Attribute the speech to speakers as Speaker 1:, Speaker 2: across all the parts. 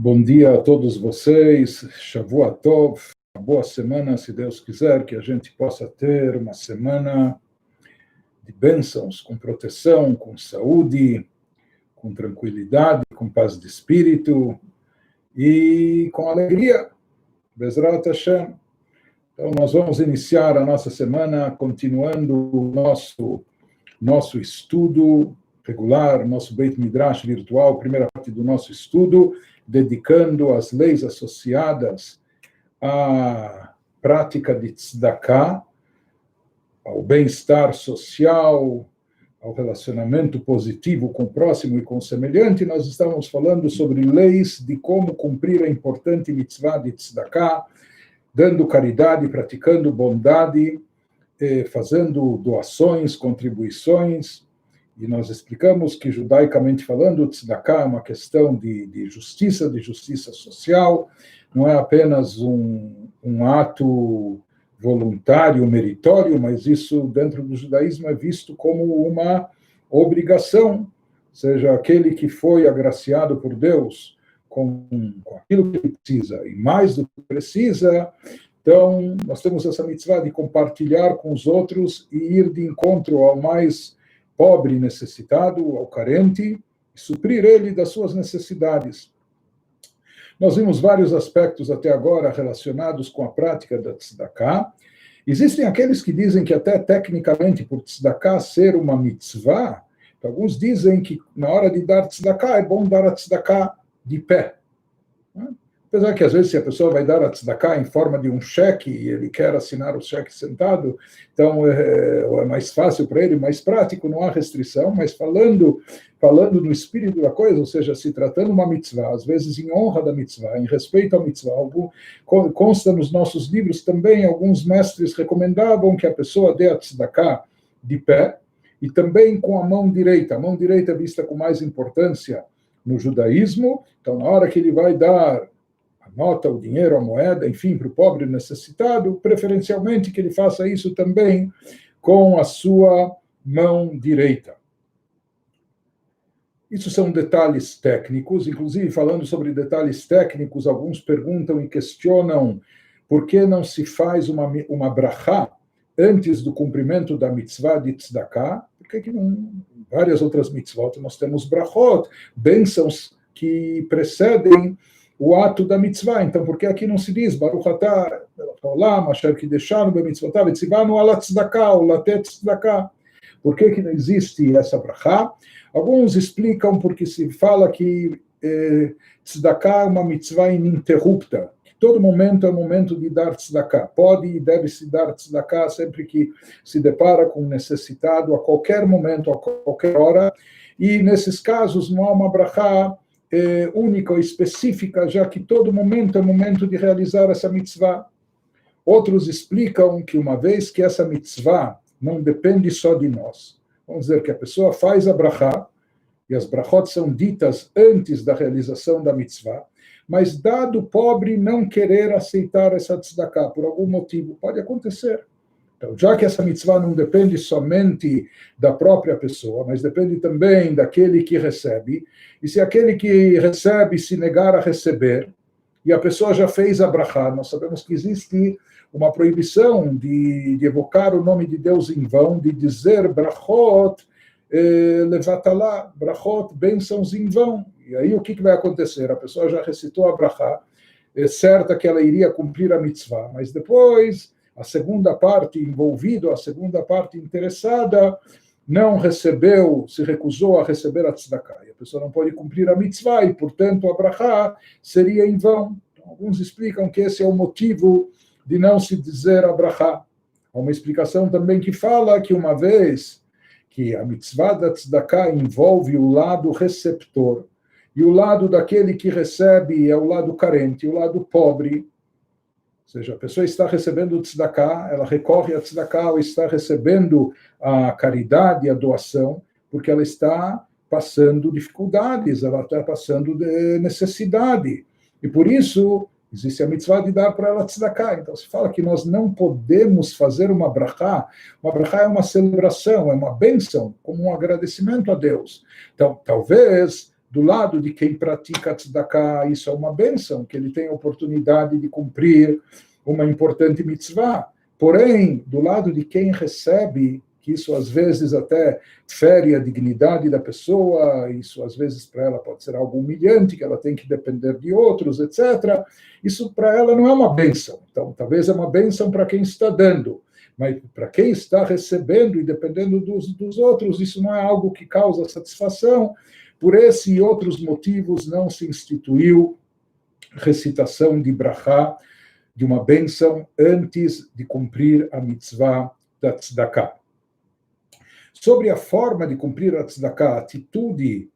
Speaker 1: Bom dia a todos vocês, Shavua Tov, uma boa semana, se Deus quiser, que a gente possa ter uma semana de bênçãos, com proteção, com saúde, com tranquilidade, com paz de espírito e com alegria, Bezrat Hashem. Então, nós vamos iniciar a nossa semana continuando o nosso estudo regular, nosso Beit Midrash virtual, primeira parte do nosso estudo, dedicando as leis associadas à prática de tzedakah, ao bem-estar social, ao relacionamento positivo com o próximo e com o semelhante. Nós estamos falando sobre leis de como cumprir a importante mitzvah de tzedakah, dando caridade, praticando bondade, fazendo doações, contribuições. E nós explicamos que, judaicamente falando, o tzedakah é uma questão de justiça social, não é apenas um ato voluntário, meritório, mas isso, dentro do judaísmo, é visto como uma obrigação, ou seja, aquele que foi agraciado por Deus com aquilo que ele precisa, e mais do que precisa, então, nós temos essa mitzvah de compartilhar com os outros e ir de encontro ao mais pobre, necessitado, ao carente, e suprir ele das suas necessidades. Nós vimos vários aspectos até agora relacionados com a prática da tzedakah. Existem aqueles que dizem que até tecnicamente, por tzedakah ser uma mitzvah, alguns dizem que na hora de dar tzedakah é bom dar a tzedakah de pé. Apesar que, às vezes, se a pessoa vai dar a tzedakah em forma de um cheque e ele quer assinar o cheque sentado, então é mais fácil para ele, mais prático, não há restrição, mas falando no espírito da coisa, ou seja, se tratando uma mitzvah, às vezes em honra da mitzvah, em respeito à mitzvah, consta nos nossos livros também, alguns mestres recomendavam que a pessoa dê a tzedakah de pé e também com a mão direita é vista com mais importância no judaísmo. Então, na hora que ele vai dar a nota, o dinheiro, a moeda, enfim, para o pobre necessitado, preferencialmente que ele faça isso também com a sua mão direita. Isso são detalhes técnicos, inclusive falando sobre detalhes técnicos, alguns perguntam e questionam por que não se faz uma brachá antes do cumprimento da mitzvah de tzedakah, porque que não, várias outras mitzvot nós temos brachot, bênçãos que precedem o ato da mitzvah. Então, por que aqui não se diz Baruch atah olam asher kideshanu bemitzvotav etzivanu ala tzedakah ou latet tzedakah? Por que não existe essa brachá? Alguns explicam porque se fala que tzedakah é uma mitzvah ininterrupta, que todo momento é momento de dar tzedakah. Pode e deve se dar tzedakah sempre que se depara com um necessitado, a qualquer momento, a qualquer hora. E nesses casos não há uma brachá única ou específica, já que todo momento é momento de realizar essa mitzvah. Outros explicam que uma vez que essa mitzvah não depende só de nós, vamos dizer que a pessoa faz a brachá, e as brachot são ditas antes da realização da mitzvah, mas dado o pobre não querer aceitar essa tzedakah, por algum motivo, pode acontecer. Então, já que essa mitzvah não depende somente da própria pessoa, mas depende também daquele que recebe, e se aquele que recebe se negar a receber, e a pessoa já fez a brachá, nós sabemos que existe uma proibição de evocar o nome de Deus em vão, de dizer brachot levatalá, brachot, bênçãos em vão. E aí o que vai acontecer? A pessoa já recitou a brachá, é certa que ela iria cumprir a mitzvah, mas depois a segunda parte envolvida, a segunda parte interessada, não recebeu, se recusou a receber a tzedakah. E a pessoa não pode cumprir a mitzvah e, portanto, a brachá seria em vão. Então, alguns explicam que esse é o motivo de não se dizer a brachá. Há uma explicação também que fala que uma vez que a mitzvah da tzedakah envolve o lado receptor, e o lado daquele que recebe é o lado carente, o lado pobre, ou seja, a pessoa está recebendo o tzedakah, ela recorre a tzedakah, ou está recebendo a caridade, a doação, porque ela está passando dificuldades, ela está passando necessidade. E por isso, existe a mitzvah de dar para ela tzedakah. Então, se fala que nós não podemos fazer uma brachá é uma celebração, é uma bênção, como um agradecimento a Deus. Então, talvez do lado de quem pratica tzedakah, isso é uma bênção, que ele tem a oportunidade de cumprir uma importante mitzvah. Porém, do lado de quem recebe, que isso às vezes até fere a dignidade da pessoa, isso às vezes para ela pode ser algo humilhante, que ela tem que depender de outros, etc. Isso para ela não é uma bênção. Então, talvez é uma bênção para quem está dando, mas para quem está recebendo e dependendo dos outros, isso não é algo que causa satisfação. Por esse e outros motivos, não se instituiu recitação de brachá, de uma bênção, antes de cumprir a mitzvah da tzedakah. Sobre a forma de cumprir a tzedakah, a atitude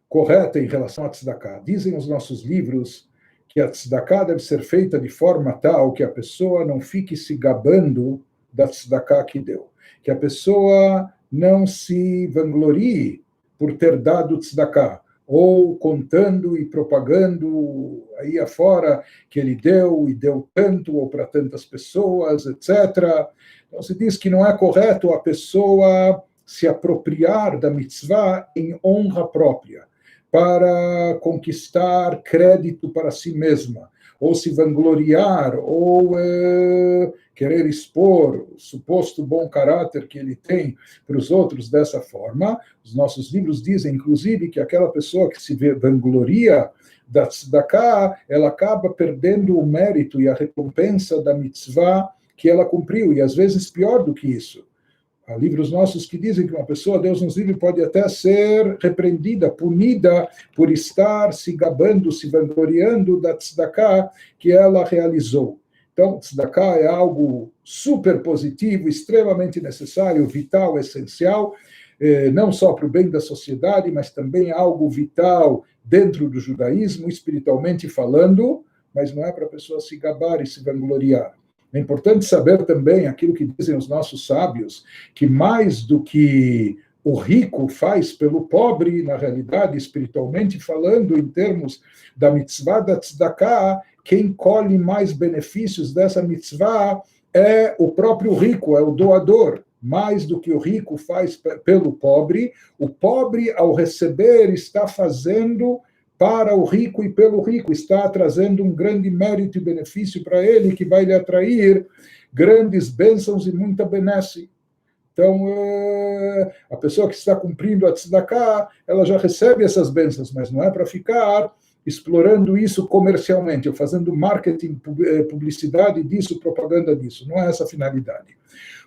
Speaker 1: correta em relação a tzedakah, dizem os nossos livros que a tzedakah deve ser feita de forma tal que a pessoa não fique se gabando da tzedakah que deu, que a pessoa não se vanglorie por ter dado tzedakah, ou contando e propagando aí afora que ele deu e deu tanto, ou para tantas pessoas, etc. Então se diz que não é correto a pessoa se apropriar da mitzvah em honra própria, para conquistar crédito para si mesma, ou se vangloriar, ou querer expor o suposto bom caráter que ele tem para os outros dessa forma. Os nossos livros dizem, inclusive, que aquela pessoa que se vangloria da tzedakah, ela acaba perdendo o mérito e a recompensa da mitzvah que ela cumpriu, e às vezes pior do que isso. Há livros nossos que dizem que uma pessoa, Deus nos livre, pode até ser repreendida, punida por estar se gabando, se vangloriando da tzedakah que ela realizou. Então, tzedakah é algo super positivo, extremamente necessário, vital, essencial, não só para o bem da sociedade, mas também algo vital dentro do judaísmo, espiritualmente falando, mas não é para a pessoa se gabar e se vangloriar. É importante saber também aquilo que dizem os nossos sábios, que mais do que o rico faz pelo pobre, na realidade, espiritualmente falando, em termos da mitzvah da tzedakah, quem colhe mais benefícios dessa mitzvah é o próprio rico, é o doador. Mais do que o rico faz pelo pobre, o pobre, ao receber, está fazendo para o rico e pelo rico, está trazendo um grande mérito e benefício para ele, que vai lhe atrair grandes bênçãos e muita benesse. Então, a pessoa que está cumprindo a tzedakah, ela já recebe essas bênçãos, mas não é para ficar explorando isso comercialmente, ou fazendo marketing, publicidade disso, propaganda disso. Não é essa a finalidade.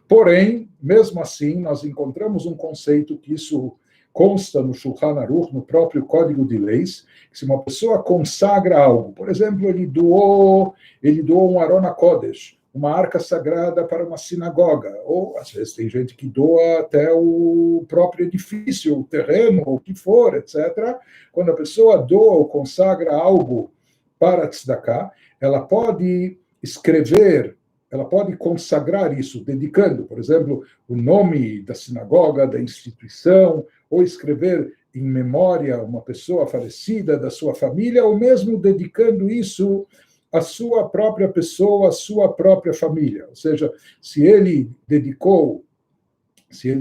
Speaker 1: Porém, mesmo assim, nós encontramos um conceito que isso consta no Shulchan Aruch, no próprio Código de Leis, que se uma pessoa consagra algo, por exemplo, ele doou um Aron HaKodesh, uma arca sagrada para uma sinagoga, ou às vezes tem gente que doa até o próprio edifício, o terreno, ou o que for, etc. Quando a pessoa doa ou consagra algo para tzedakah, ela pode escrever, ela pode consagrar isso, dedicando, por exemplo, o nome da sinagoga, da instituição, ou escrever em memória uma pessoa falecida da sua família, ou mesmo dedicando isso à sua própria pessoa, à sua própria família. Ou seja, se ele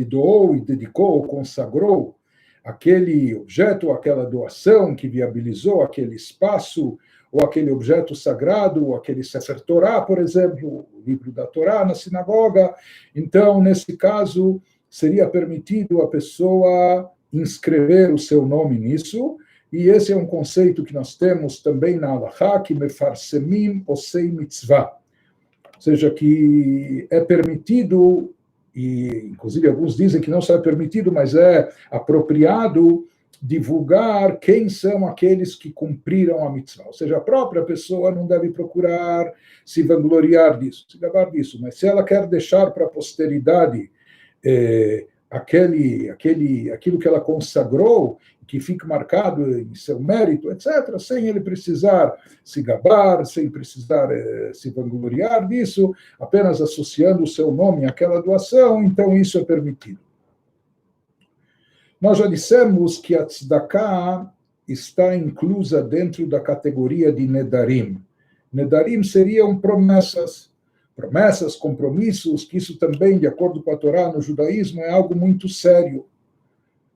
Speaker 1: doou e dedicou ou consagrou aquele objeto, aquela doação que viabilizou aquele espaço, ou aquele objeto sagrado, ou aquele Sefer Torah, por exemplo, o livro da Torá na sinagoga, então, nesse caso, seria permitido a pessoa inscrever o seu nome nisso, e esse é um conceito que nós temos também na Halachá, que mefarsemim osei mitzvah, ou seja, que é permitido, e inclusive alguns dizem que não só é permitido, mas é apropriado divulgar quem são aqueles que cumpriram a mitzvah. Ou seja, a própria pessoa não deve procurar se vangloriar disso, se gabar disso, mas se ela quer deixar para a posteridade aquilo que ela consagrou, que fique marcado em seu mérito, etc., sem ele precisar se gabar, sem precisar se vangloriar disso, apenas associando o seu nome àquela doação, então isso é permitido. Nós já dissemos que a tzedakah está inclusa dentro da categoria de nedarim. Nedarim seriam promessas, compromissos, que isso também, de acordo com a Torá, no judaísmo, é algo muito sério.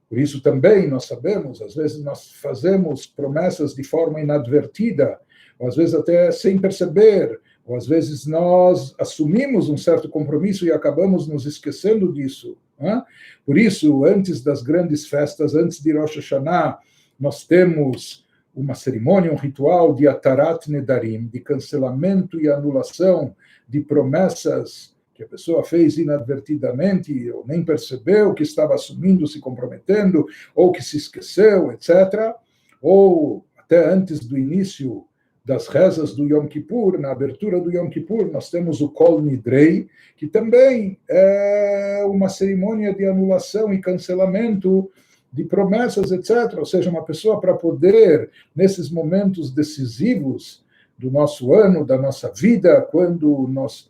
Speaker 1: Por isso também nós sabemos, às vezes nós fazemos promessas de forma inadvertida, ou às vezes até sem perceber, ou às vezes nós assumimos um certo compromisso e acabamos nos esquecendo disso. Né? Por isso, antes das grandes festas, antes de Rosh Hashanah, nós temos uma cerimônia, um ritual de Atarat Nedarim, de cancelamento e anulação de promessas que a pessoa fez inadvertidamente, ou nem percebeu que estava assumindo, se comprometendo, ou que se esqueceu, etc. Ou até antes do início das rezas do Yom Kippur, na abertura do Yom Kippur, nós temos o Kol Nidrei, que também é uma cerimônia de anulação e cancelamento de promessas, etc. Ou seja, uma pessoa para poder, nesses momentos decisivos do nosso ano, da nossa vida, quando nós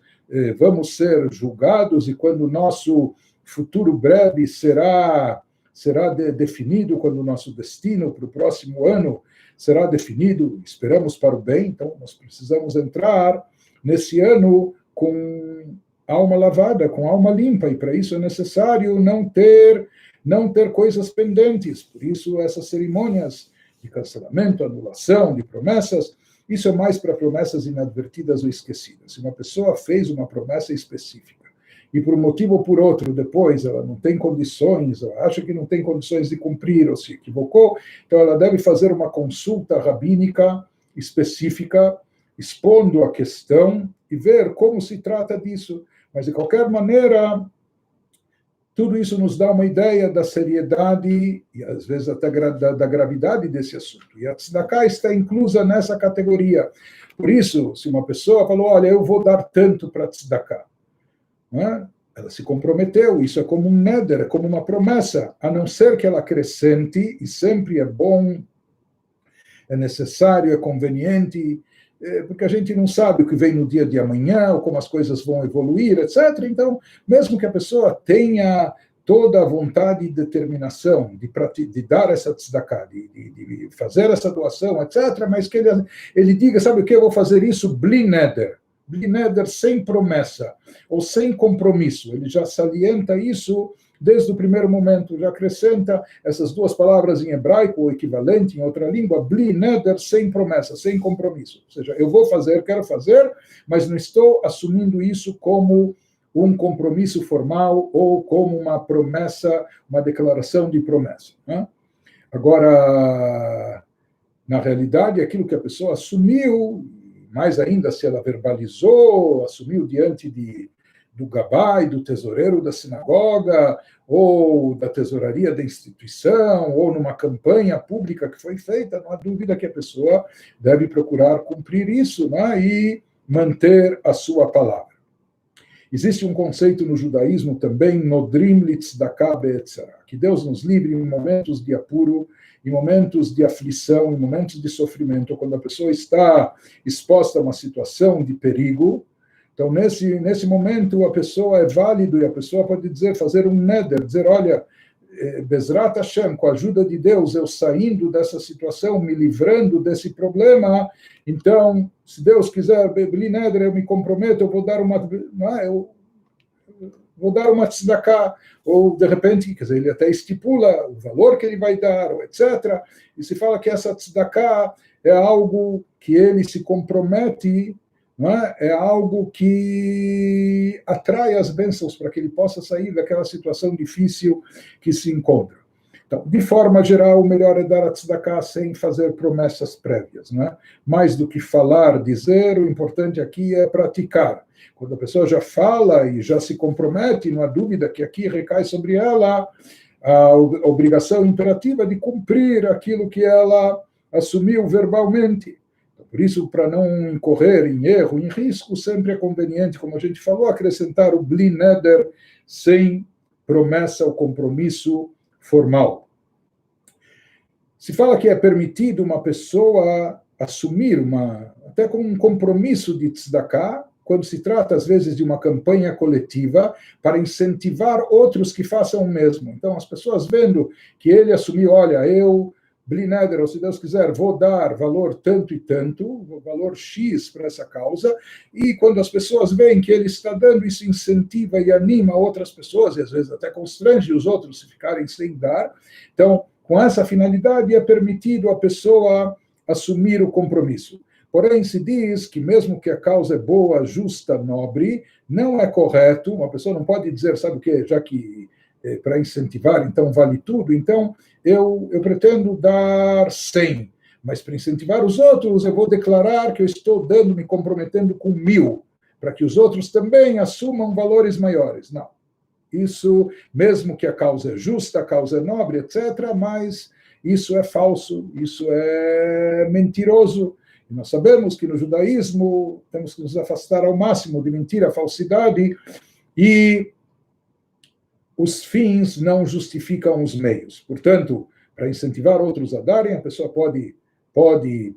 Speaker 1: vamos ser julgados e quando o nosso futuro breve será definido, quando o nosso destino para o próximo ano será definido, esperamos para o bem, então nós precisamos entrar nesse ano com alma lavada, com alma limpa, e para isso é necessário não ter coisas pendentes. Por isso essas cerimônias de cancelamento, anulação de promessas, isso é mais para promessas inadvertidas ou esquecidas. Se uma pessoa fez uma promessa específica e por um motivo ou por outro, depois ela não tem condições, ela acha que não tem condições de cumprir ou se equivocou, então ela deve fazer uma consulta rabínica específica, expondo a questão e ver como se trata disso. Mas, de qualquer maneira, tudo isso nos dá uma ideia da seriedade e, às vezes, até da gravidade desse assunto. E a tzedakah está inclusa nessa categoria. Por isso, se uma pessoa falou, olha, eu vou dar tanto para a tzedakah, né? Ela se comprometeu, isso é como um neder, é como uma promessa, a não ser que ela acrescente, e sempre é bom, é necessário, é conveniente, porque a gente não sabe o que vem no dia de amanhã, ou como as coisas vão evoluir, etc. Então, mesmo que a pessoa tenha toda a vontade e determinação de dar essa tzedakah, de fazer essa doação, etc., mas que ele diga, sabe o que, eu vou fazer isso bli neder, sem promessa, ou sem compromisso. Ele já salienta isso desde o primeiro momento, já acrescenta essas duas palavras em hebraico, ou equivalente em outra língua, bli neder, sem promessa, sem compromisso. Ou seja, eu vou fazer, quero fazer, mas não estou assumindo isso como um compromisso formal ou como uma promessa, uma declaração de promessa. Né? Agora, na realidade, aquilo que a pessoa assumiu, mais ainda se ela verbalizou, assumiu diante do gabai, do tesoureiro da sinagoga, ou da tesouraria da instituição, ou numa campanha pública que foi feita, não há dúvida que a pessoa deve procurar cumprir isso, né, e manter a sua palavra. Existe um conceito no judaísmo também, nodrim litzdakah be'etzara, que Deus nos livre em momentos de apuro, em momentos de aflição, em momentos de sofrimento, quando a pessoa está exposta a uma situação de perigo. Então, nesse momento, a pessoa é válido e a pessoa pode fazer um neder, dizer, olha, Bezrat Hashem, com a ajuda de Deus, eu saindo dessa situação, me livrando desse problema, então, se Deus quiser, bli neder, eu me comprometo, eu vou dar uma tzedakah, ou de repente, quer dizer, ele até estipula o valor que ele vai dar, ou etc. E se fala que essa tzedakah é algo que ele se compromete, não é? É algo que atrai as bênçãos para que ele possa sair daquela situação difícil que se encontra. Então, de forma geral, o melhor é dar a tzedakah sem fazer promessas prévias, não é? Mais do que falar, dizer, o importante aqui é praticar. Quando a pessoa já fala e já se compromete, não há dúvida que aqui recai sobre ela a obrigação imperativa de cumprir aquilo que ela assumiu verbalmente. Por isso, para não incorrer em erro, em risco, sempre é conveniente, como a gente falou, acrescentar o bli neder sem promessa ou compromisso formal. Se fala que é permitido uma pessoa assumir até com um compromisso de tzedakah, quando se trata, às vezes, de uma campanha coletiva para incentivar outros que façam o mesmo. Então, as pessoas vendo que ele assumiu, olha, eu Bli neder, ou se Deus quiser, vou dar valor tanto e tanto, valor X para essa causa, e quando as pessoas veem que ele está dando, isso incentiva e anima outras pessoas, e às vezes até constrange os outros se ficarem sem dar. Então, com essa finalidade, é permitido a pessoa assumir o compromisso. Porém, se diz que mesmo que a causa é boa, justa, nobre, não é correto, uma pessoa não pode dizer, sabe o quê, já que para incentivar, então vale tudo, então eu pretendo dar 100, mas para incentivar os outros, eu vou declarar que eu estou dando, me comprometendo com 1000, para que os outros também assumam valores maiores. Não. Isso, mesmo que a causa é justa, a causa é nobre, etc., mas isso é falso, isso é mentiroso. E nós sabemos que no judaísmo temos que nos afastar ao máximo de mentira, falsidade, e os fins não justificam os meios. Portanto, para incentivar outros a darem, a pessoa pode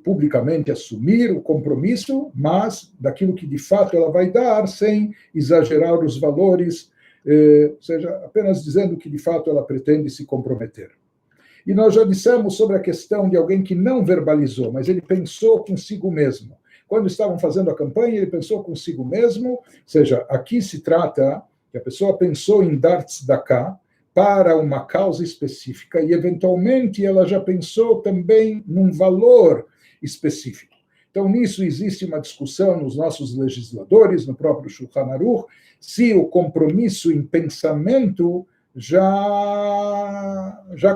Speaker 1: publicamente assumir o compromisso, mas daquilo que de fato ela vai dar, sem exagerar os valores, ou seja, apenas dizendo que de fato ela pretende se comprometer. E nós já dissemos sobre a questão de alguém que não verbalizou, mas ele pensou consigo mesmo. Quando estavam fazendo a campanha, ele pensou consigo mesmo, ou seja, aqui se trata que a pessoa pensou em dar tzedakah para uma causa específica e, eventualmente, ela já pensou também num valor específico. Então, nisso existe uma discussão nos nossos legisladores, no próprio Shulchan Aruch, se o compromisso em pensamento já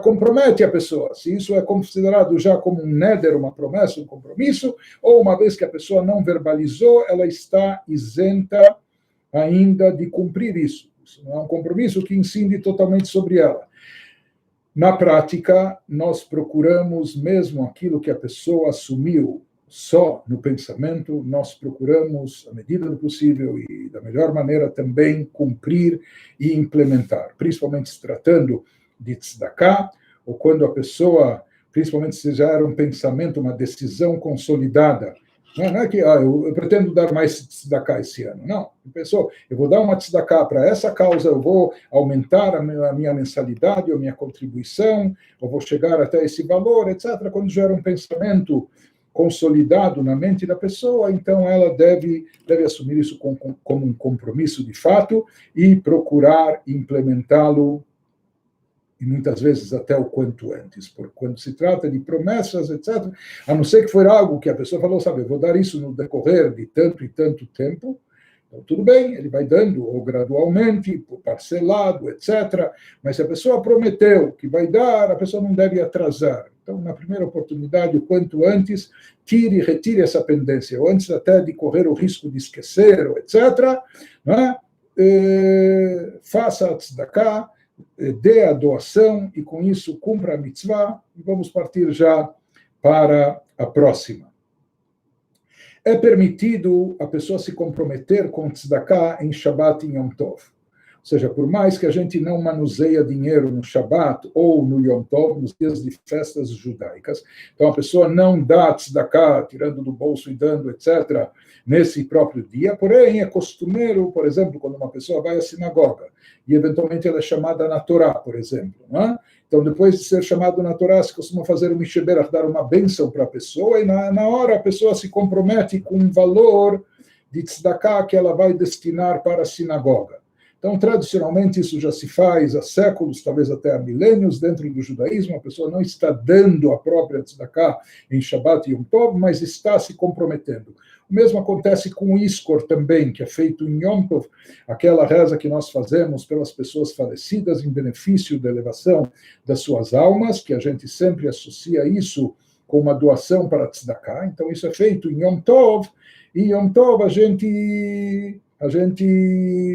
Speaker 1: compromete a pessoa, se isso é considerado já como um neder, uma promessa, um compromisso, ou uma vez que a pessoa não verbalizou, ela está isenta ainda de cumprir isso. Isso não é um compromisso que incide totalmente sobre ela. Na prática, nós procuramos, mesmo aquilo que a pessoa assumiu só no pensamento, nós procuramos, à medida do possível e da melhor maneira também, cumprir e implementar, principalmente se tratando de tzedakah, ou quando a pessoa, principalmente se já era um pensamento, uma decisão consolidada. Não é que eu pretendo dar mais tzedakah esse ano. Não. Pensou, eu vou dar uma tzedakah para essa causa, eu vou aumentar a minha mensalidade, a minha contribuição, eu vou chegar até esse valor, etc. Quando já era um pensamento consolidado na mente da pessoa, então ela deve assumir isso como um compromisso de fato e procurar implementá-lo, e muitas vezes até o quanto antes, porque quando se trata de promessas, etc., a não ser que for algo que a pessoa falou, sabe, eu vou dar isso no decorrer de tanto e tanto tempo, então tudo bem, ele vai dando, ou gradualmente, parcelado, etc., mas se a pessoa prometeu que vai dar, a pessoa não deve atrasar. Então, na primeira oportunidade, o quanto antes, retire essa pendência, ou antes até de correr o risco de esquecer, etc., né? Faça a tzedakah, dê a doação e com isso cumpra a mitzvah, e vamos partir já para a próxima. É permitido a pessoa se comprometer com tzedakah em Shabbat e Yom Tov. Ou seja, por mais que a gente não manuseia dinheiro no Shabbat ou no Yom Tov, nos dias de festas judaicas, então a pessoa não dá tzedakah, tirando do bolso e dando, etc., nesse próprio dia, porém é costumeiro, por exemplo, quando uma pessoa vai à sinagoga e eventualmente ela é chamada na Torá, por exemplo, não é? Então, depois de ser chamado na Torá, se costuma fazer um Misheberach, dar uma bênção para a pessoa, e na hora a pessoa se compromete com um valor de tzedakah que ela vai destinar para a sinagoga. Então, tradicionalmente, isso já se faz há séculos, talvez até há milênios, dentro do judaísmo. A pessoa não está dando a própria tzedakah em Shabbat e Yom Tov, mas está se comprometendo. O mesmo acontece com o Iskor também, que é feito em Yom Tov, aquela reza que nós fazemos pelas pessoas falecidas em benefício da elevação das suas almas, que a gente sempre associa isso com uma doação para a tzedakah. Então, isso é feito em Yom Tov, e Yom Tov a gente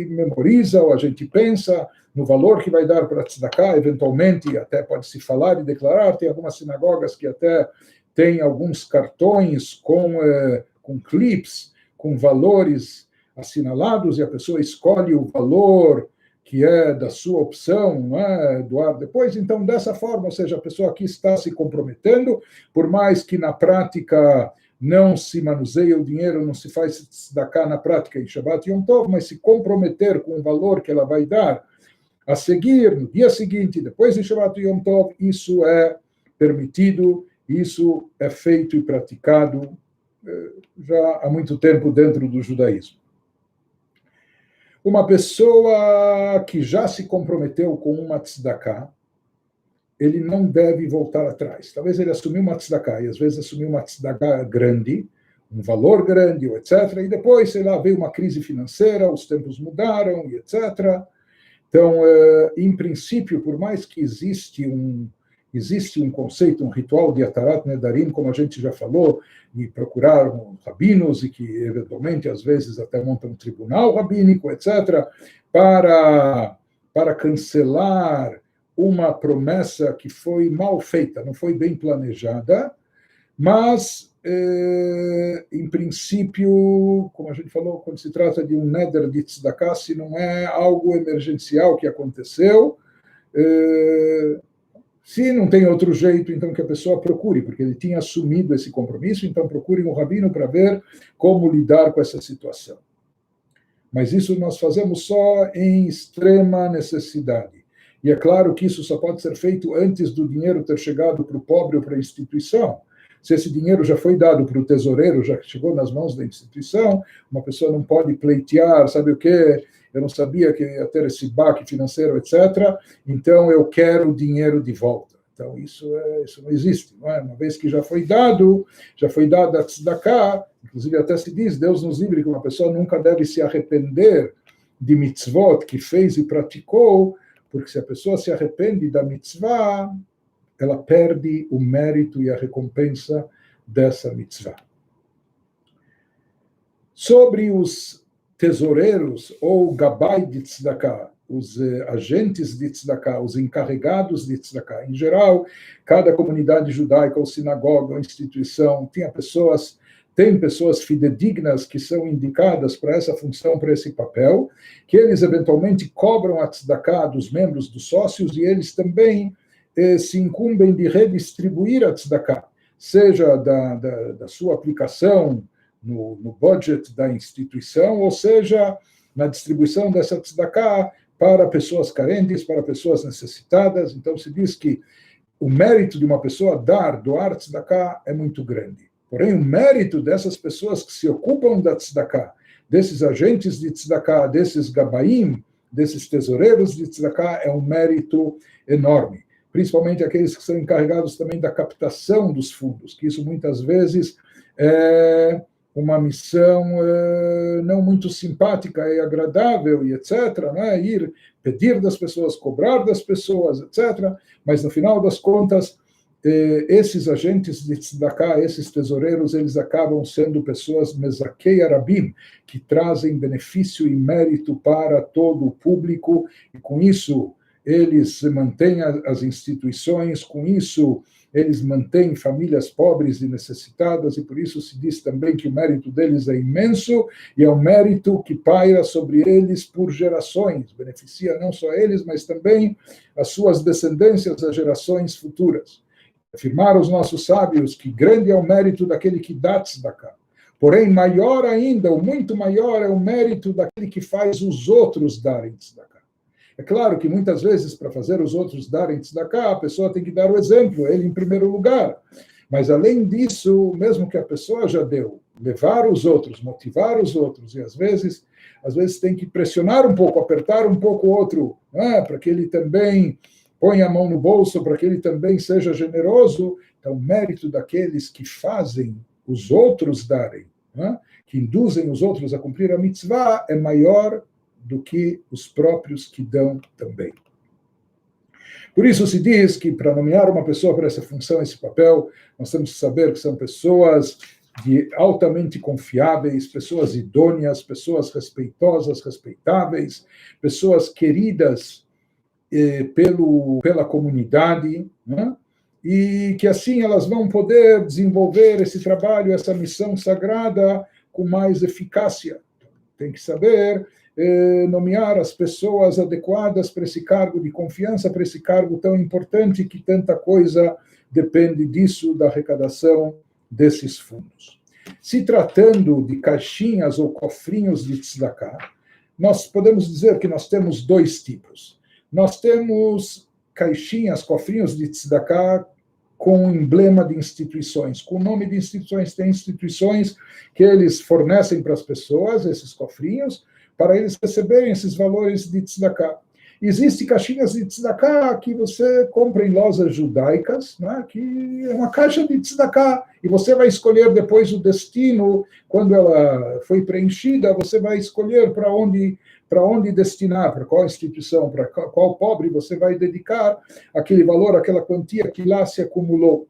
Speaker 1: memoriza ou a gente pensa no valor que vai dar para a tzedakah, eventualmente até pode se falar e declarar, tem algumas sinagogas que até têm alguns cartões com clips, com valores assinalados, e a pessoa escolhe o valor que é da sua opção, não é, doar depois. Então, dessa forma, ou seja, a pessoa aqui está se comprometendo, por mais que na prática não se manuseia o dinheiro, não se faz tzedakah na prática em Shabbat e Yom Tov, mas se comprometer com o valor que ela vai dar a seguir, no dia seguinte, depois de Shabbat e Yom Tov, isso é permitido, isso é feito e praticado já há muito tempo dentro do judaísmo. Uma pessoa que já se comprometeu com uma tzedakah, ele não deve voltar atrás. Talvez ele assumiu uma tzedakah, e às vezes assumiu uma tzedakah grande, um valor grande, etc. E depois, sei lá, veio uma crise financeira, os tempos mudaram, e etc. Então, em princípio, por mais que existe um conceito, um ritual de Atarat Nedarim, como a gente já falou, de procurar rabinos e que, eventualmente, às vezes até montam um tribunal rabínico, etc., para cancelar uma promessa que foi mal feita, não foi bem planejada, mas, em princípio, como a gente falou, quando se trata de um neder de tzedakah, se não é algo emergencial que aconteceu, se não tem outro jeito, então que a pessoa procure, porque ele tinha assumido esse compromisso, então procure um rabino para ver como lidar com essa situação. Mas isso nós fazemos só em extrema necessidade. E é claro que isso só pode ser feito antes do dinheiro ter chegado para o pobre ou para a instituição. Se esse dinheiro já foi dado para o tesoureiro, já chegou nas mãos da instituição, uma pessoa não pode pleitear, sabe o quê? Eu não sabia que ia ter esse baque financeiro, etc., então eu quero o dinheiro de volta. Então, isso não existe. Não é? Uma vez que já foi dada a tzedakah, inclusive até se diz, Deus nos livre, que uma pessoa nunca deve se arrepender de mitzvot que fez e praticou, porque se a pessoa se arrepende da mitzvah, ela perde o mérito e a recompensa dessa mitzvah. Sobre os tesoureiros ou gabai de tzedakah, os agentes de tzedakah, os encarregados de tzedakah. Em geral, cada comunidade judaica ou sinagoga ou instituição tem pessoas fidedignas que são indicadas para essa função, para esse papel, que eles eventualmente cobram a tzedakah dos membros, dos sócios, e eles também se incumbem de redistribuir a tzedakah, seja da sua aplicação no budget da instituição, ou seja, na distribuição dessa tzedakah para pessoas carentes, para pessoas necessitadas. Então, se diz que o mérito de uma pessoa doar tzedakah é muito grande. Porém, o mérito dessas pessoas que se ocupam da tzedakah, desses agentes de tzedakah, desses gabaim, desses tesoureiros de tzedakah, é um mérito enorme. Principalmente aqueles que são encarregados também da captação dos fundos, que isso muitas vezes é uma missão não muito simpática e agradável, e etc., né? Ir pedir das pessoas, cobrar das pessoas, etc., mas no final das contas, esses agentes de tzedakah, esses tesoureiros, eles acabam sendo pessoas mezakei arabim, que trazem benefício e mérito para todo o público, e com isso eles mantêm as instituições, com isso eles mantêm famílias pobres e necessitadas, e por isso se diz também que o mérito deles é imenso, e é um mérito que paira sobre eles por gerações, beneficia não só eles, mas também as suas descendências, as gerações futuras. Afirmaram os nossos sábios que grande é o mérito daquele que dá tzedakah, porém maior ainda, ou muito maior, é o mérito daquele que faz os outros darem tzedakah. É claro que muitas vezes, para fazer os outros darem tzedakah, a pessoa tem que dar o exemplo, ele em primeiro lugar. Mas, além disso, mesmo que a pessoa já deu, levar os outros, motivar os outros, e às vezes tem que pressionar um pouco, apertar um pouco o outro, né, para que ele também ponha a mão no bolso, para que ele também seja generoso. Então, o mérito daqueles que fazem os outros darem, né, que induzem os outros a cumprir a mitzvah, é maior do que os próprios que dão também. Por isso se diz que para nomear uma pessoa para essa função, esse papel, nós temos que saber que são pessoas altamente confiáveis, pessoas idôneas, pessoas respeitosas, respeitáveis, pessoas queridas pela comunidade, né? E que assim elas vão poder desenvolver esse trabalho, essa missão sagrada com mais eficácia. Tem que saber nomear as pessoas adequadas para esse cargo de confiança, para esse cargo tão importante que tanta coisa depende disso, da arrecadação desses fundos. Se tratando de caixinhas ou cofrinhos de tzedakah, nós podemos dizer que nós temos dois tipos. Nós temos caixinhas, cofrinhos de tzedakah com emblema de instituições, com nome de instituições. Tem instituições que eles fornecem para as pessoas, esses cofrinhos, para eles receberem esses valores de tzedakah. Existem caixinhas de tzedakah que você compra em lojas judaicas, né, que é uma caixa de tzedakah, e você vai escolher depois o destino, quando ela foi preenchida, você vai escolher para onde destinar, para qual instituição, para qual pobre você vai dedicar aquele valor, aquela quantia que lá se acumulou.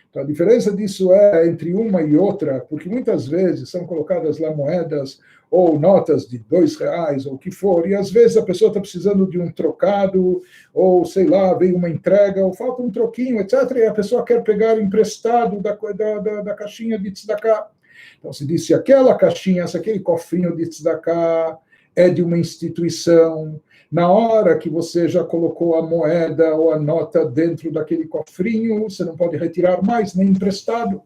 Speaker 1: Então, a diferença disso é entre uma e outra, porque muitas vezes são colocadas lá moedas ou notas de R$ 2, ou o que for, e às vezes a pessoa está precisando de um trocado, ou sei lá, veio uma entrega, ou falta um troquinho, etc., e a pessoa quer pegar emprestado da caixinha de tzedakah. Então se diz, se aquela caixinha, se aquele cofrinho de tzedakah é de uma instituição, na hora que você já colocou a moeda ou a nota dentro daquele cofrinho, você não pode retirar mais, nem emprestado.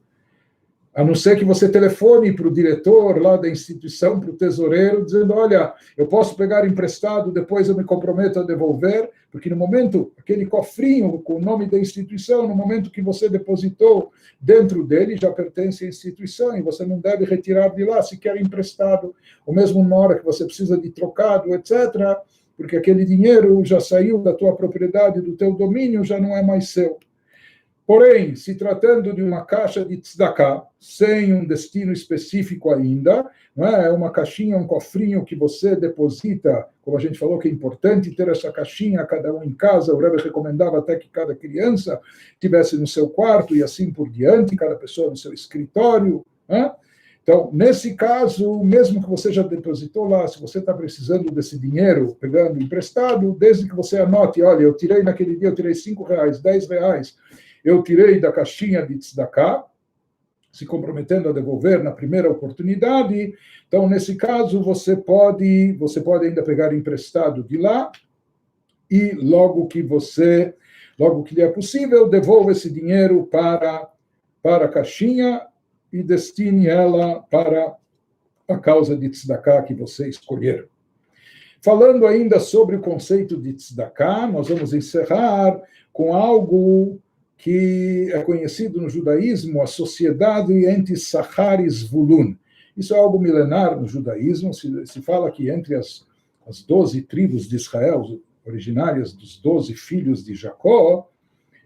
Speaker 1: A não ser que você telefone para o diretor lá da instituição, para o tesoureiro, dizendo, olha, eu posso pegar emprestado, depois eu me comprometo a devolver, porque no momento, aquele cofrinho com o nome da instituição, no momento que você depositou dentro dele, já pertence à instituição, e você não deve retirar de lá se quer emprestado, ou mesmo na hora que você precisa de trocado, etc., porque aquele dinheiro já saiu da tua propriedade, do teu domínio, já não é mais seu. Porém, se tratando de uma caixa de tzedakah, sem um destino específico ainda, não é uma caixinha, um cofrinho que você deposita, como a gente falou que é importante ter essa caixinha, cada um em casa, o Rebbe recomendava até que cada criança tivesse no seu quarto e assim por diante, cada pessoa no seu escritório. Né? Então, nesse caso, mesmo que você já depositou lá, se você está precisando desse dinheiro, pegando emprestado, desde que você anote, olha, eu tirei naquele dia, eu tirei R$ 5, R$ 10, eu tirei da caixinha de tzedakah, se comprometendo a devolver na primeira oportunidade. Então, nesse caso, você pode ainda pegar emprestado de lá e logo que lhe é possível, devolva esse dinheiro para a caixinha e destine ela para a causa de tzedakah que você escolher. Falando ainda sobre o conceito de tzedakah, nós vamos encerrar com algo que é conhecido no judaísmo, a sociedade entre Sachar e Zvulun. Isso é algo milenar no judaísmo, se fala que entre as 12 tribos de Israel, originárias dos 12 filhos de Jacó,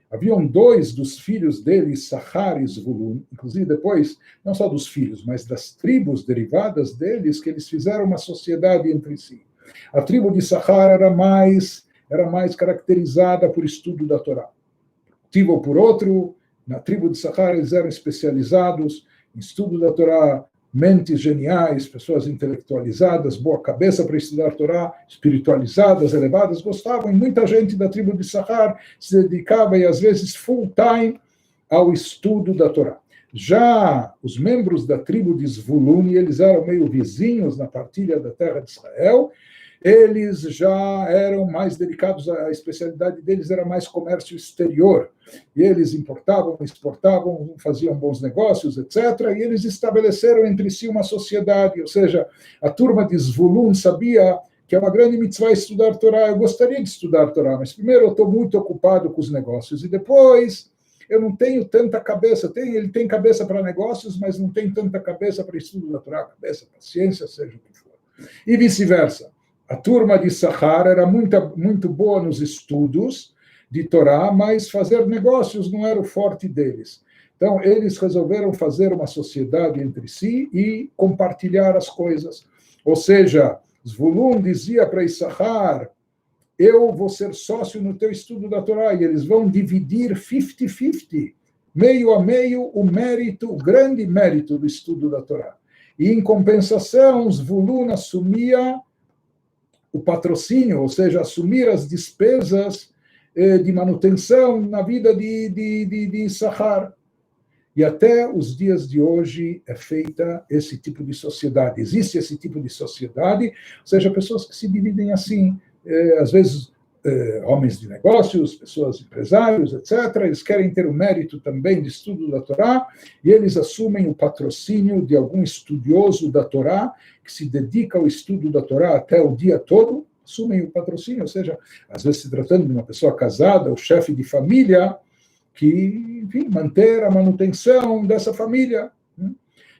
Speaker 1: haviam 2 dos filhos dele, Sachar e Zvulun, inclusive depois, não só dos filhos, mas das tribos derivadas deles, que eles fizeram uma sociedade entre si. A tribo de Sachar era mais caracterizada por estudo da Torá. Ou por outro, na tribo de Sachar eles eram especializados em estudo da Torá, mentes geniais, pessoas intelectualizadas, boa cabeça para estudar a Torá, espiritualizadas, elevadas, gostavam, e muita gente da tribo de Sachar se dedicava, e às vezes full time, ao estudo da Torá. Já os membros da tribo de Zvulun, eles eram meio vizinhos na partilha da terra de Israel, eles já eram mais dedicados, a especialidade deles era mais comércio exterior, e eles importavam, exportavam, faziam bons negócios, etc., e eles estabeleceram entre si uma sociedade, ou seja, a turma de Zvulun sabia que é uma grande mitzvah estudar Torá, eu gostaria de estudar Torá, mas primeiro eu estou muito ocupado com os negócios, e depois eu não tenho tanta cabeça, ele tem cabeça para negócios, mas não tem tanta cabeça para estudo da Torá, cabeça para ciência, seja o que for. E vice-versa. A turma de Sachar era muito boa nos estudos de Torá, mas fazer negócios não era o forte deles. Então, eles resolveram fazer uma sociedade entre si e compartilhar as coisas. Ou seja, Zvulun dizia para Issachar, eu vou ser sócio no teu estudo da Torá, e eles vão dividir 50-50, meio a meio, o grande mérito do estudo da Torá. E, em compensação, Zvulun assumia o patrocínio, ou seja, assumir as despesas de manutenção na vida de Sachar. E até os dias de hoje é feita esse tipo de sociedade. Existe esse tipo de sociedade, ou seja, pessoas que se dividem assim, às vezes homens de negócios, pessoas empresários, etc. Eles querem ter o mérito também de estudo da Torá, e eles assumem o patrocínio de algum estudioso da Torá, que se dedica ao estudo da Torá até o dia todo, assumem o patrocínio, ou seja, às vezes se tratando de uma pessoa casada, o chefe de família, que, enfim, manter a manutenção dessa família.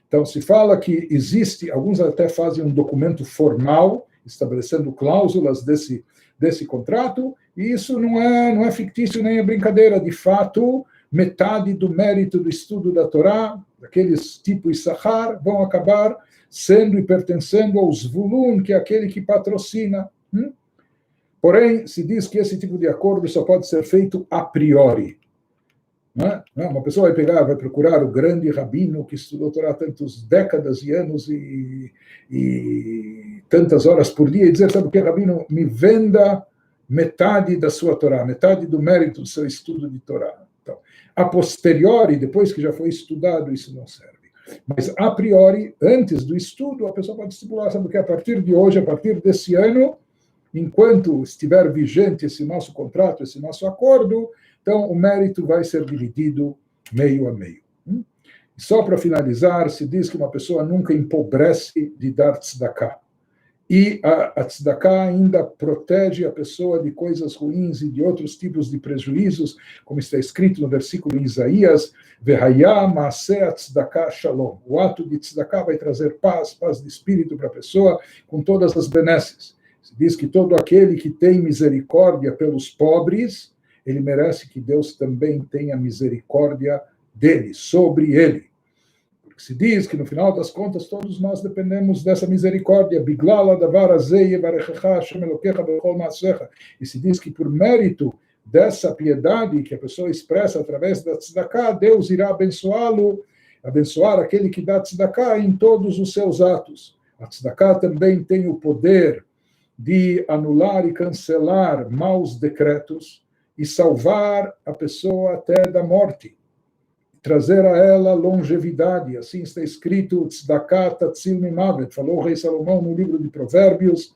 Speaker 1: Então, se fala que existe, alguns até fazem um documento formal, estabelecendo cláusulas desse contrato, e isso não é fictício nem é brincadeira. De fato, metade do mérito do estudo da Torá, daqueles tipo Issachar, vão acabar sendo e pertencendo ao Zvulun, que é aquele que patrocina. Porém, se diz que esse tipo de acordo só pode ser feito a priori. Uma pessoa vai procurar o grande rabino que estudou Torá tantas décadas e anos e tantas horas por dia e dizer, sabe o que, rabino, me venda metade da sua Torá, metade do mérito do seu estudo de Torá. Então, a posteriori, depois que já foi estudado, isso não serve. Mas a priori, antes do estudo, a pessoa pode estipular, sabe o que, a partir de hoje, a partir desse ano, enquanto estiver vigente esse nosso contrato, esse nosso acordo, então, o mérito vai ser dividido meio a meio. Só para finalizar, se diz que uma pessoa nunca empobrece de dar tzedakah. E a tzedakah ainda protege a pessoa de coisas ruins e de outros tipos de prejuízos, como está escrito no versículo em Isaías, Vehayah ma'aseh tzedakah shalom. O ato de tzedakah vai trazer paz de espírito para a pessoa, com todas as benesses. Se diz que todo aquele que tem misericórdia pelos pobres, ele merece que Deus também tenha misericórdia dele, sobre ele. Porque se diz que, no final das contas, todos nós dependemos dessa misericórdia. E se diz que, por mérito dessa piedade que a pessoa expressa através da tzedakah, Deus irá abençoá-lo, abençoar aquele que dá tzedakah em todos os seus atos. A tzedakah também tem o poder de anular e cancelar maus decretos, e salvar a pessoa até da morte, trazer a ela longevidade. Assim está escrito, tzedakah tatzil mimavet, falou o rei Salomão no livro de Provérbios,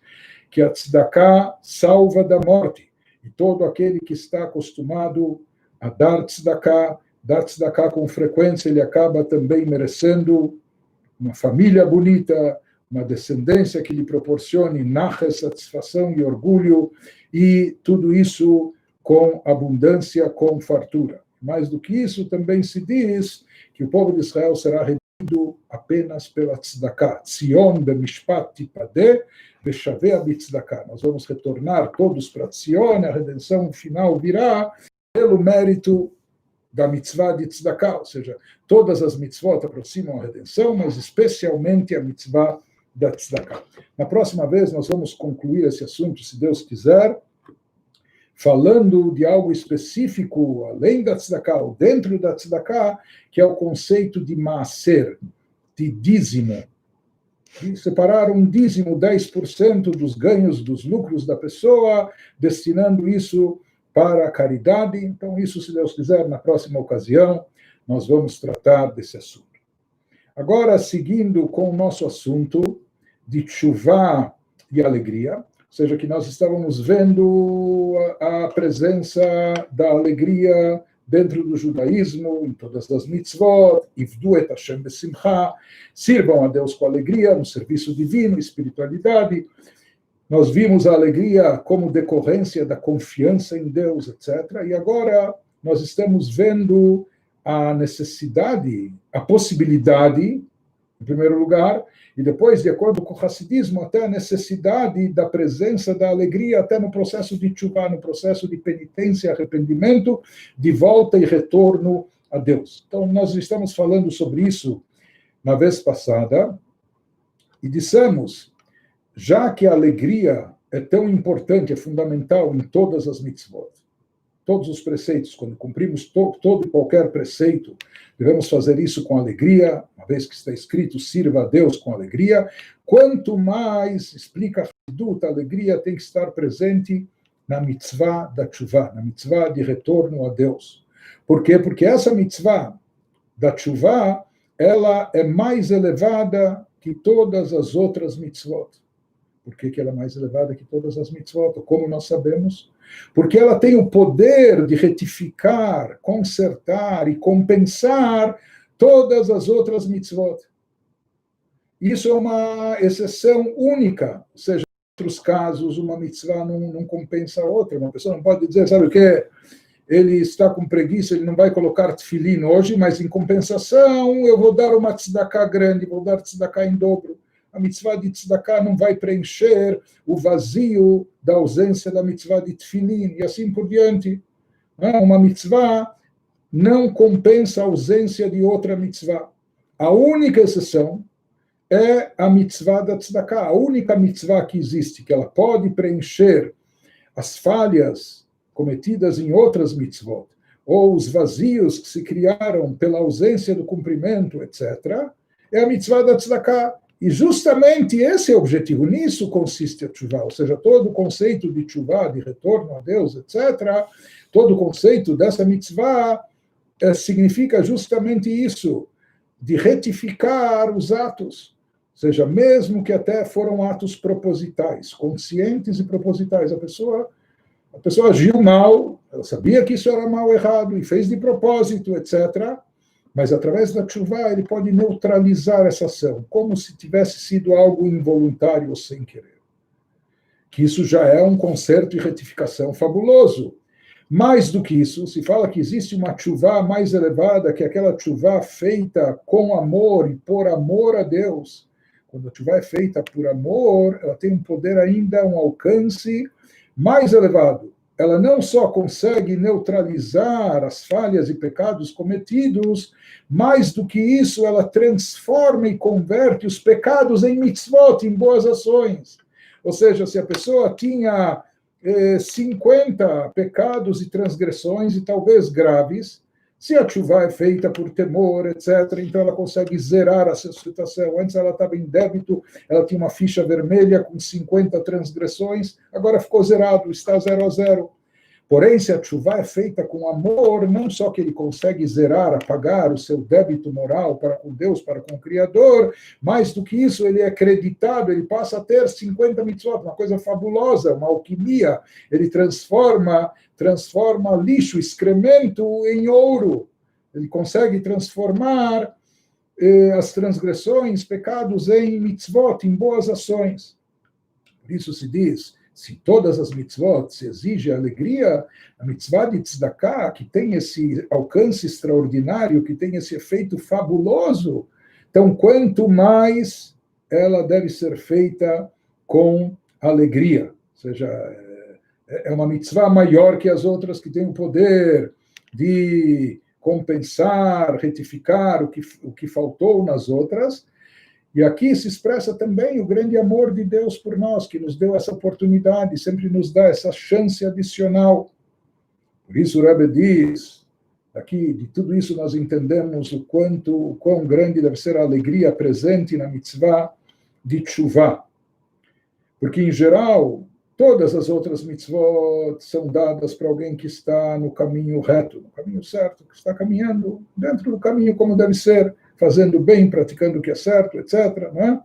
Speaker 1: que a tzedakah salva da morte. E todo aquele que está acostumado a dar tzedakah com frequência, ele acaba também merecendo uma família bonita, uma descendência que lhe proporcione satisfação e orgulho, e tudo isso com abundância, com fartura. Mais do que isso, também se diz que o povo de Israel será redimido apenas pela tzedakah. Tzion bemishpat tipadeh veshavea bitzedakah. Nós vamos retornar todos para Tzion, a redenção final virá pelo mérito da mitzvah de tzedakah, ou seja, todas as mitzvot aproximam a redenção, mas especialmente a mitzvah da tzedakah. Na próxima vez nós vamos concluir esse assunto, se Deus quiser, falando de algo específico, além da tzedakah, ou dentro da tzedakah, que é o conceito de maaser, de dízimo. E separar um dízimo, 10% dos ganhos, dos lucros da pessoa, destinando isso para a caridade. Então, isso, se Deus quiser, na próxima ocasião, nós vamos tratar desse assunto. Agora, seguindo com o nosso assunto de teshuvá e alegria, ou seja, que nós estávamos vendo a presença da alegria dentro do judaísmo, em todas as mitzvot, Ivdu et Hashem besimcha, sirvam a Deus com alegria, no serviço divino, espiritualidade. Nós vimos a alegria como decorrência da confiança em Deus, etc. E agora nós estamos vendo a necessidade, a possibilidade, em primeiro lugar, e depois, de acordo com o Hassidismo, até a necessidade da presença da alegria até no processo de teshuvá, no processo de penitência, arrependimento, de volta e retorno a Deus. Então, nós estamos falando sobre isso na vez passada, e dissemos, já que a alegria é tão importante, é fundamental em todas as mitzvot, todos os preceitos, quando cumprimos todo e qualquer preceito, devemos fazer isso com alegria, uma vez que está escrito, sirva a Deus com alegria. Quanto mais, explica a Hassidut, a alegria tem que estar presente na mitzvah da teshuvá, na mitzvah de retorno a Deus. Por quê? Porque essa mitzvah da teshuvá, ela é mais elevada que todas as outras mitzvot. Por que ela é mais elevada que todas as mitzvot? Como nós sabemos? Porque ela tem o poder de retificar, consertar e compensar todas as outras mitzvot. Isso é uma exceção única, ou seja, em outros casos uma mitzvah não compensa a outra. Uma pessoa não pode dizer, sabe o quê? ele está com preguiça, ele não vai colocar tefilin hoje, mas em compensação eu vou dar uma tzedakah grande, vou dar tzedakah em dobro. A mitzvah de tzedakah não vai preencher o vazio da ausência da mitzvah de tefilin, e assim por diante. Uma mitzvah não compensa a ausência de outra mitzvah. A única exceção é a mitzvah da tzedakah, a única mitzvah que existe, que ela pode preencher as falhas cometidas em outras mitzvot, ou os vazios que se criaram pela ausência do cumprimento, etc., é a mitzvah da tzedakah. E justamente esse é o objetivo, nisso consiste a teshuvah, ou seja, todo o conceito de teshuvah, de retorno a Deus, etc., todo o conceito dessa mitzvah significa justamente isso, de retificar os atos, ou seja, mesmo que até foram atos propositais, conscientes e propositais, a pessoa agiu mal, ela sabia que isso era mal, errado, e fez de propósito, etc., mas através da teshuvah ele pode neutralizar essa ação, como se tivesse sido algo involuntário ou sem querer. Que isso já é um conserto e retificação fabuloso. Mais do que isso, se fala que existe uma teshuvah mais elevada, que é aquela teshuvah feita com amor e por amor a Deus. Quando a teshuvah é feita por amor, ela tem um poder ainda, um alcance mais elevado. Ela não só consegue neutralizar as falhas e pecados cometidos, mais do que isso, ela transforma e converte os pecados em mitzvot, em boas ações. Ou seja, se a pessoa tinha 50 pecados e transgressões, e talvez graves, se a teshuvah é feita por temor, etc., então ela consegue zerar a sua situação. Antes ela estava em débito, ela tinha uma ficha vermelha com 50 transgressões, agora ficou zerado, está 0-0. Porém, se a teshuvah é feita com amor, não só que ele consegue zerar, apagar o seu débito moral para com Deus, para com o Criador, mais do que isso, ele é acreditado, ele passa a ter 50 mitzvot, uma coisa fabulosa, uma alquimia. Ele transforma lixo, excremento em ouro. Ele consegue transformar as transgressões, pecados em mitzvot, em boas ações. Por isso se diz, se todas as mitzvot se exige alegria, a mitzvah de tzedakah, que tem esse alcance extraordinário, que tem esse efeito fabuloso, então quanto mais ela deve ser feita com alegria. Ou seja, é uma mitzvah maior que as outras, que tem o poder de compensar, retificar o que faltou nas outras. E aqui se expressa também o grande amor de Deus por nós, que nos deu essa oportunidade, sempre nos dá essa chance adicional. Por isso o Rebbe diz, aqui de tudo isso nós entendemos o quão grande deve ser a alegria presente na mitzvah de teshuvah. Porque, em geral, todas as outras mitzvot são dadas para alguém que está no caminho reto, no caminho certo, que está caminhando dentro do caminho como deve ser, fazendo bem, praticando o que é certo, etc. Não é?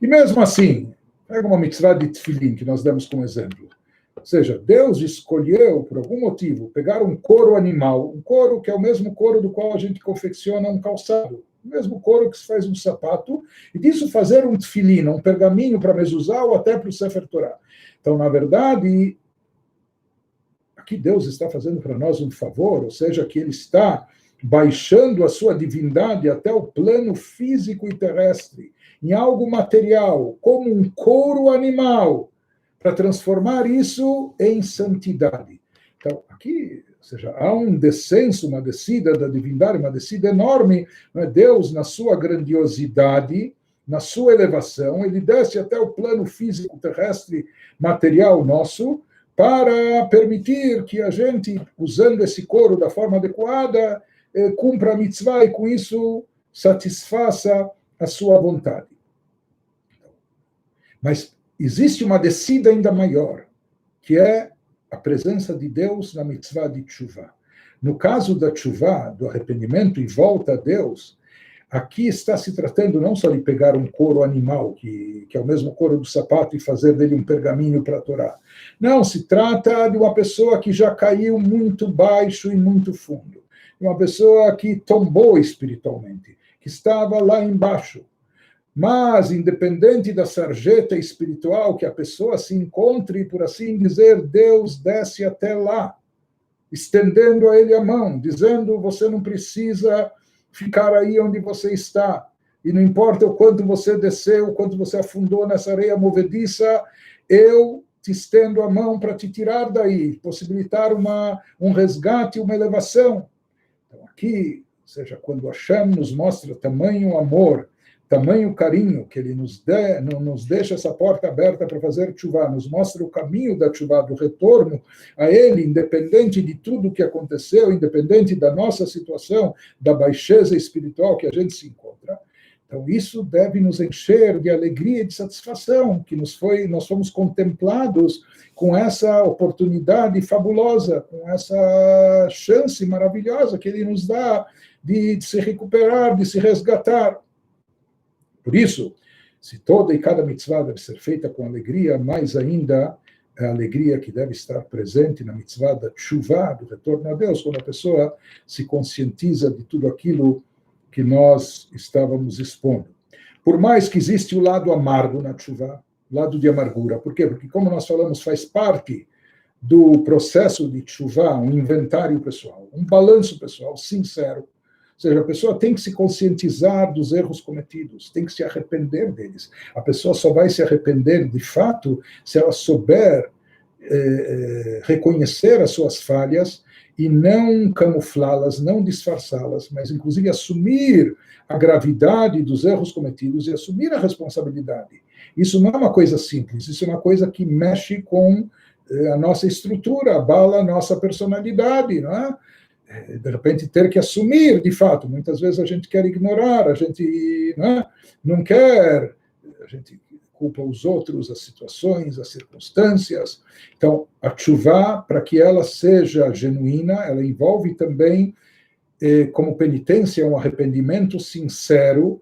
Speaker 1: E mesmo assim, pega uma mitzvah de tefilin, que nós demos como exemplo. Ou seja, Deus escolheu, por algum motivo, pegar um couro animal, um couro que é o mesmo couro do qual a gente confecciona um calçado, o mesmo couro que se faz um sapato, e disso fazer um tefilin, um pergaminho para mezuzá ou até para o Sefer Torah. Então, na verdade, aqui Deus está fazendo para nós um favor, ou seja, que Ele está baixando a sua divindade até o plano físico e terrestre, em algo material, como um couro animal, para transformar isso em santidade. Então, aqui, ou seja, há um descenso, uma descida da divindade, uma descida enorme, né? Deus, na sua grandiosidade, na sua elevação, ele desce até o plano físico, terrestre, material nosso, para permitir que a gente, usando esse couro da forma adequada, cumpra a mitzvah e com isso satisfaça a sua vontade. Mas existe uma descida ainda maior, que é a presença de Deus na mitzvah de teshuvah. No caso da teshuvah, do arrependimento e volta a Deus, aqui está se tratando não só de pegar um couro animal, que é o mesmo couro do sapato, e fazer dele um pergaminho para a Torá. Não, se trata de uma pessoa que já caiu muito baixo e muito fundo. Uma pessoa que tombou espiritualmente, que estava lá embaixo. Mas, independente da sarjeta espiritual que a pessoa se encontre, por assim dizer, Deus desce até lá. estendendo a ele a mão, dizendo, você não precisa ficar aí onde você está, e não importa o quanto você desceu, o quanto você afundou nessa areia movediça, eu te estendo a mão para te tirar daí, possibilitar um resgate, uma elevação. Então, aqui, ou seja, quando Hashem nos mostra tamanho amor, tamanho carinho, que ele nos deixa essa porta aberta para fazer tshuva, nos mostra o caminho da tshuva, do retorno a ele, independente de tudo que aconteceu, independente da nossa situação, da baixeza espiritual que a gente se encontra. Então, isso deve nos encher de alegria e de satisfação, que nós fomos contemplados com essa oportunidade fabulosa, com essa chance maravilhosa que ele nos dá de se recuperar, de se resgatar. Por isso, se toda e cada mitzvah deve ser feita com alegria, mais ainda a alegria que deve estar presente na mitzvah da tshuva, do retorno a Deus, quando a pessoa se conscientiza de tudo aquilo que nós estávamos expondo. Por mais que existe o lado amargo na tshuva, lado de amargura. Por quê? Porque, como nós falamos, faz parte do processo de tshuva, um inventário pessoal, um balanço pessoal sincero. Ou seja, a pessoa tem que se conscientizar dos erros cometidos, tem que se arrepender deles. A pessoa só vai se arrepender, de fato, se ela souber reconhecer as suas falhas e não camuflá-las, não disfarçá-las, mas inclusive assumir a gravidade dos erros cometidos e assumir a responsabilidade. Isso não é uma coisa simples, isso é uma coisa que mexe com a nossa estrutura, abala a nossa personalidade, não é? De repente ter que assumir, de fato, muitas vezes a gente quer ignorar, a gente não quer, a gente culpa os outros, as situações, as circunstâncias. Então, a tshuva, para que ela seja genuína, ela envolve também, como penitência, um arrependimento sincero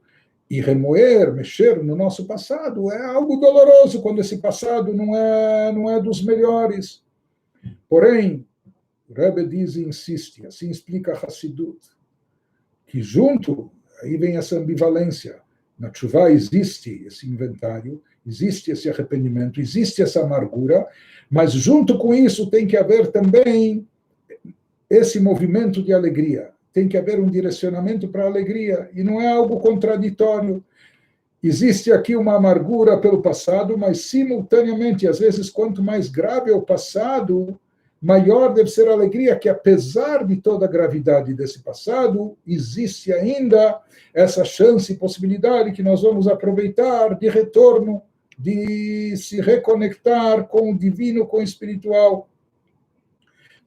Speaker 1: e remoer, mexer no nosso passado. É algo doloroso quando esse passado não é dos melhores. Porém, o Rebbe diz e insiste, assim explica a Hassidut, que junto, aí vem essa ambivalência, na tshuva existe esse inventário, existe esse arrependimento, existe essa amargura, mas junto com isso tem que haver também esse movimento de alegria, tem que haver um direcionamento para a alegria, e não é algo contraditório. Existe aqui uma amargura pelo passado, mas simultaneamente, às vezes, quanto mais grave é o passado, maior deve ser a alegria, que apesar de toda a gravidade desse passado, existe ainda essa chance e possibilidade que nós vamos aproveitar de retorno, de se reconectar com o divino, com o espiritual.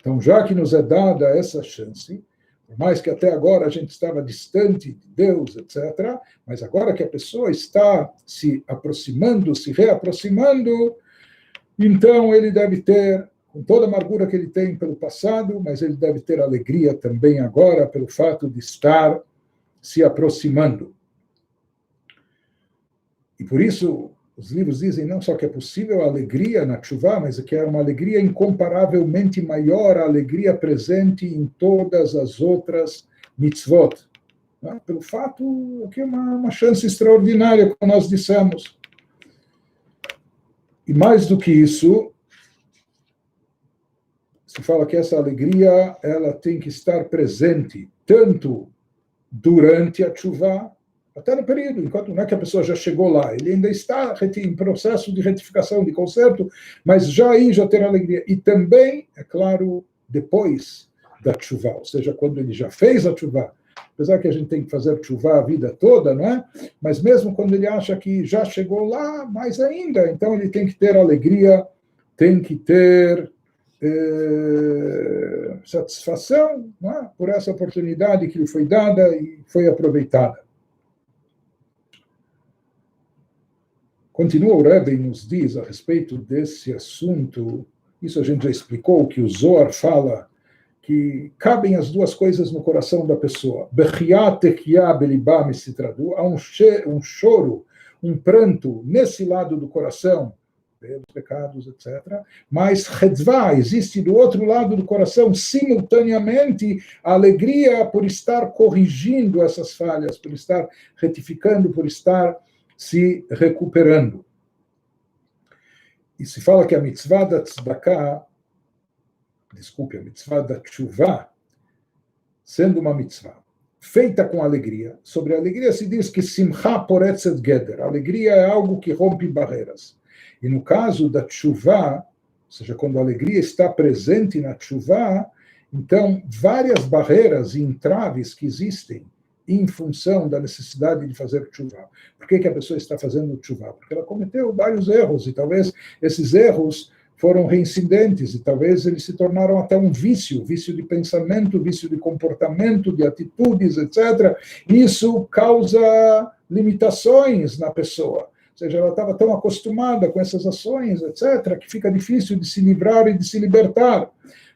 Speaker 1: Então, já que nos é dada essa chance, por mais que até agora a gente estava distante de Deus, etc., mas agora que a pessoa está se aproximando, se reaproximando, então ele deve ter, com toda a amargura que ele tem pelo passado, mas ele deve ter alegria também agora pelo fato de estar se aproximando. E por isso, os livros dizem não só que é possível a alegria na tshuva, mas que é uma alegria incomparavelmente maior a alegria presente em todas as outras mitzvot. Pelo fato que é uma chance extraordinária, como nós dissemos. E mais do que isso, se fala que essa alegria ela tem que estar presente tanto durante a tshuva, até no período, enquanto não é que a pessoa já chegou lá, ele ainda está em processo de retificação, de conserto, mas já aí já ter alegria. E também, é claro, depois da tshuva, ou seja, quando ele já fez a tshuva, apesar que a gente tem que fazer tshuva a vida toda, não é? Mas mesmo quando ele acha que já chegou lá, mais ainda, então ele tem que ter alegria, tem que ter satisfação, não é? Por essa oportunidade que lhe foi dada e foi aproveitada. Continua o Rebbe e nos diz a respeito desse assunto, isso a gente já explicou, que o Zohar fala que cabem as duas coisas no coração da pessoa. Há um choro, um pranto nesse lado do coração, pelos pecados, etc. Mas Hedvá, existe do outro lado do coração, simultaneamente, a alegria por estar corrigindo essas falhas, por estar retificando, por estar se recuperando. E se fala que a mitzvah da tzedakah, desculpe, a mitzvah da tshuva, sendo uma mitzvah feita com alegria, sobre a alegria se diz que simcha poretzet geder, a alegria é algo que rompe barreiras. E no caso da tshuva, ou seja, quando a alegria está presente na tshuva, então várias barreiras e entraves que existem em função da necessidade de fazer tshuva. Por que a pessoa está fazendo tshuva? Porque ela cometeu vários erros, e talvez esses erros foram reincidentes, e talvez eles se tornaram até um vício de pensamento, vício de comportamento, de atitudes, etc. Isso causa limitações na pessoa. Ou seja, ela estava tão acostumada com essas ações, etc., que fica difícil de se livrar e de se libertar.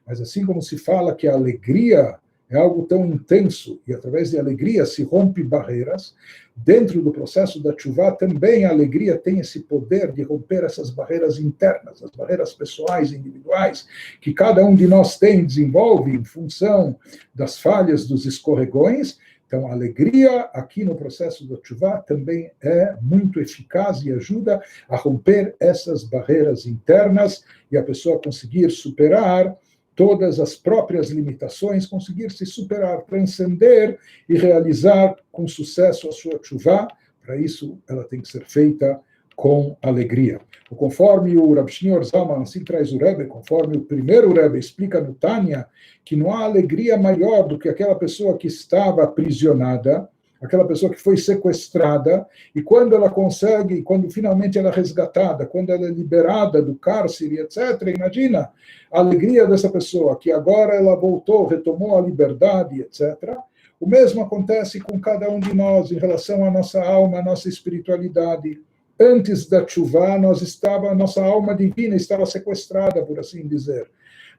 Speaker 1: Mas assim como se fala que a alegria é algo tão intenso, e através de alegria se rompe barreiras, dentro do processo da tshuva também a alegria tem esse poder de romper essas barreiras internas, as barreiras pessoais, individuais, que cada um de nós tem, desenvolve em função das falhas, dos escorregões. Então, a alegria aqui no processo da tshuva também é muito eficaz e ajuda a romper essas barreiras internas e a pessoa conseguir superar todas as próprias limitações, conseguir se superar, transcender e realizar com sucesso a sua tshuva. Para isso, ela tem que ser feita com alegria. Conforme o Rav Shneur Zalman, assim traz o Rebbe, conforme o primeiro Rebbe explica no Tânia, que não há alegria maior do que aquela pessoa que estava aprisionada, aquela pessoa que foi sequestrada, e quando ela consegue, quando finalmente ela é resgatada, quando ela é liberada do cárcere, etc., imagina a alegria dessa pessoa, que agora ela voltou, retomou a liberdade, etc. O mesmo acontece com cada um de nós em relação à nossa alma, à nossa espiritualidade. Antes da tshuva, nossa alma divina estava sequestrada, por assim dizer.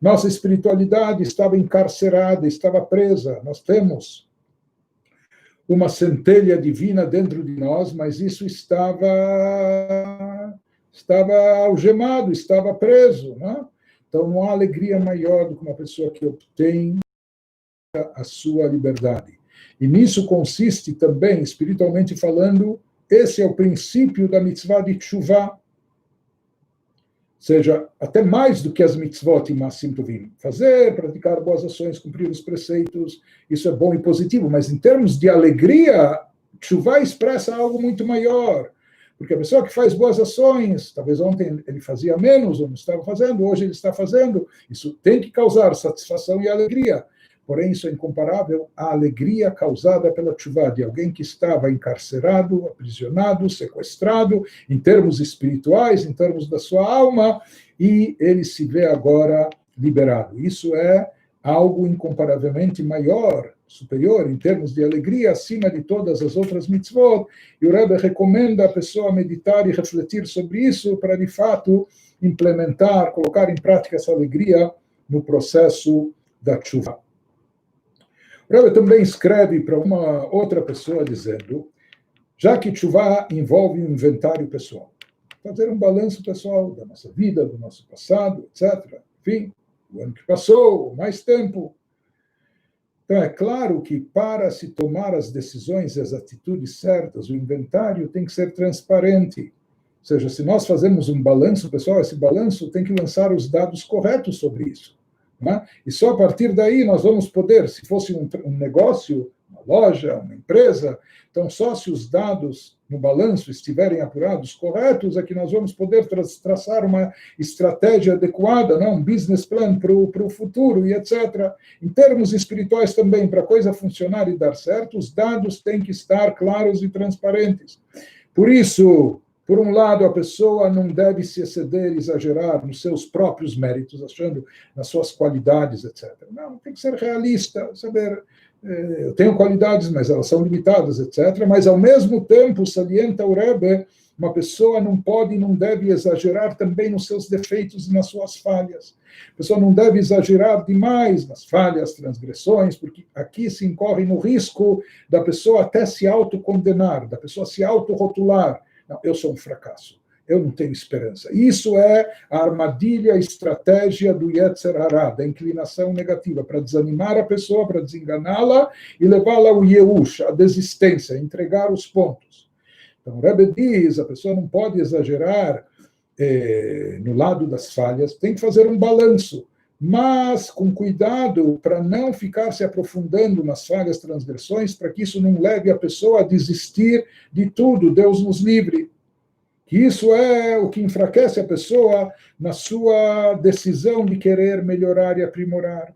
Speaker 1: Nossa espiritualidade estava encarcerada, estava presa. Nós temos uma centelha divina dentro de nós, mas isso estava algemado, estava preso, né? Então não há alegria maior do que uma pessoa que obtém a sua liberdade. E nisso consiste também, espiritualmente falando, esse é o princípio da mitzvah de tshuva. Ou seja, até mais do que as mitzvot e masim tovim. Fazer, praticar boas ações, cumprir os preceitos, isso é bom e positivo, mas em termos de alegria, tshuva expressa algo muito maior. Porque a pessoa que faz boas ações, talvez ontem ele fazia menos, ou não estava fazendo, hoje ele está fazendo, isso tem que causar satisfação e alegria. Porém, isso é incomparável à alegria causada pela tshuva de alguém que estava encarcerado, aprisionado, sequestrado, em termos espirituais, em termos da sua alma, e ele se vê agora liberado. Isso é algo incomparavelmente maior, superior, em termos de alegria, acima de todas as outras mitzvot. E o Rebbe recomenda a pessoa meditar e refletir sobre isso para, de fato, implementar, colocar em prática essa alegria no processo da tshuva. O Rebbe também escreve para uma outra pessoa dizendo, já que tshuva envolve um inventário pessoal, fazer um balanço pessoal da nossa vida, do nosso passado, etc. Enfim, o ano que passou, mais tempo. Então, é claro que para se tomar as decisões e as atitudes certas, o inventário tem que ser transparente. Ou seja, se nós fazemos um balanço pessoal, esse balanço tem que lançar os dados corretos sobre isso. Né? E só a partir daí nós vamos poder, se fosse um negócio, uma loja, uma empresa, então só se os dados no balanço estiverem apurados, corretos, é que nós vamos poder traçar uma estratégia adequada, né? Um business plan para o futuro e etc. Em termos espirituais também, para a coisa funcionar e dar certo, os dados têm que estar claros e transparentes. Por isso, por um lado, a pessoa não deve se exceder, exagerar nos seus próprios méritos, achando nas suas qualidades, etc. Não, tem que ser realista, saber, eu tenho qualidades, mas elas são limitadas, etc. Mas, ao mesmo tempo, salienta o Rebbe, uma pessoa não pode e não deve exagerar também nos seus defeitos e nas suas falhas. A pessoa não deve exagerar demais nas falhas, transgressões, porque aqui se incorre no risco da pessoa até se autocondenar, da pessoa se autorrotular. Não, eu sou um fracasso, eu não tenho esperança. Isso é a armadilha, a estratégia do Yetzer Hara, da inclinação negativa, para desanimar a pessoa, para desenganá-la e levá-la ao Yeush, a desistência, entregar os pontos. Então, o Rebbe diz, a pessoa não pode exagerar no lado das falhas, tem que fazer um balanço, mas com cuidado para não ficar se aprofundando nas falhas, transgressões, para que isso não leve a pessoa a desistir de tudo, Deus nos livre. Que isso é o que enfraquece a pessoa na sua decisão de querer melhorar e aprimorar.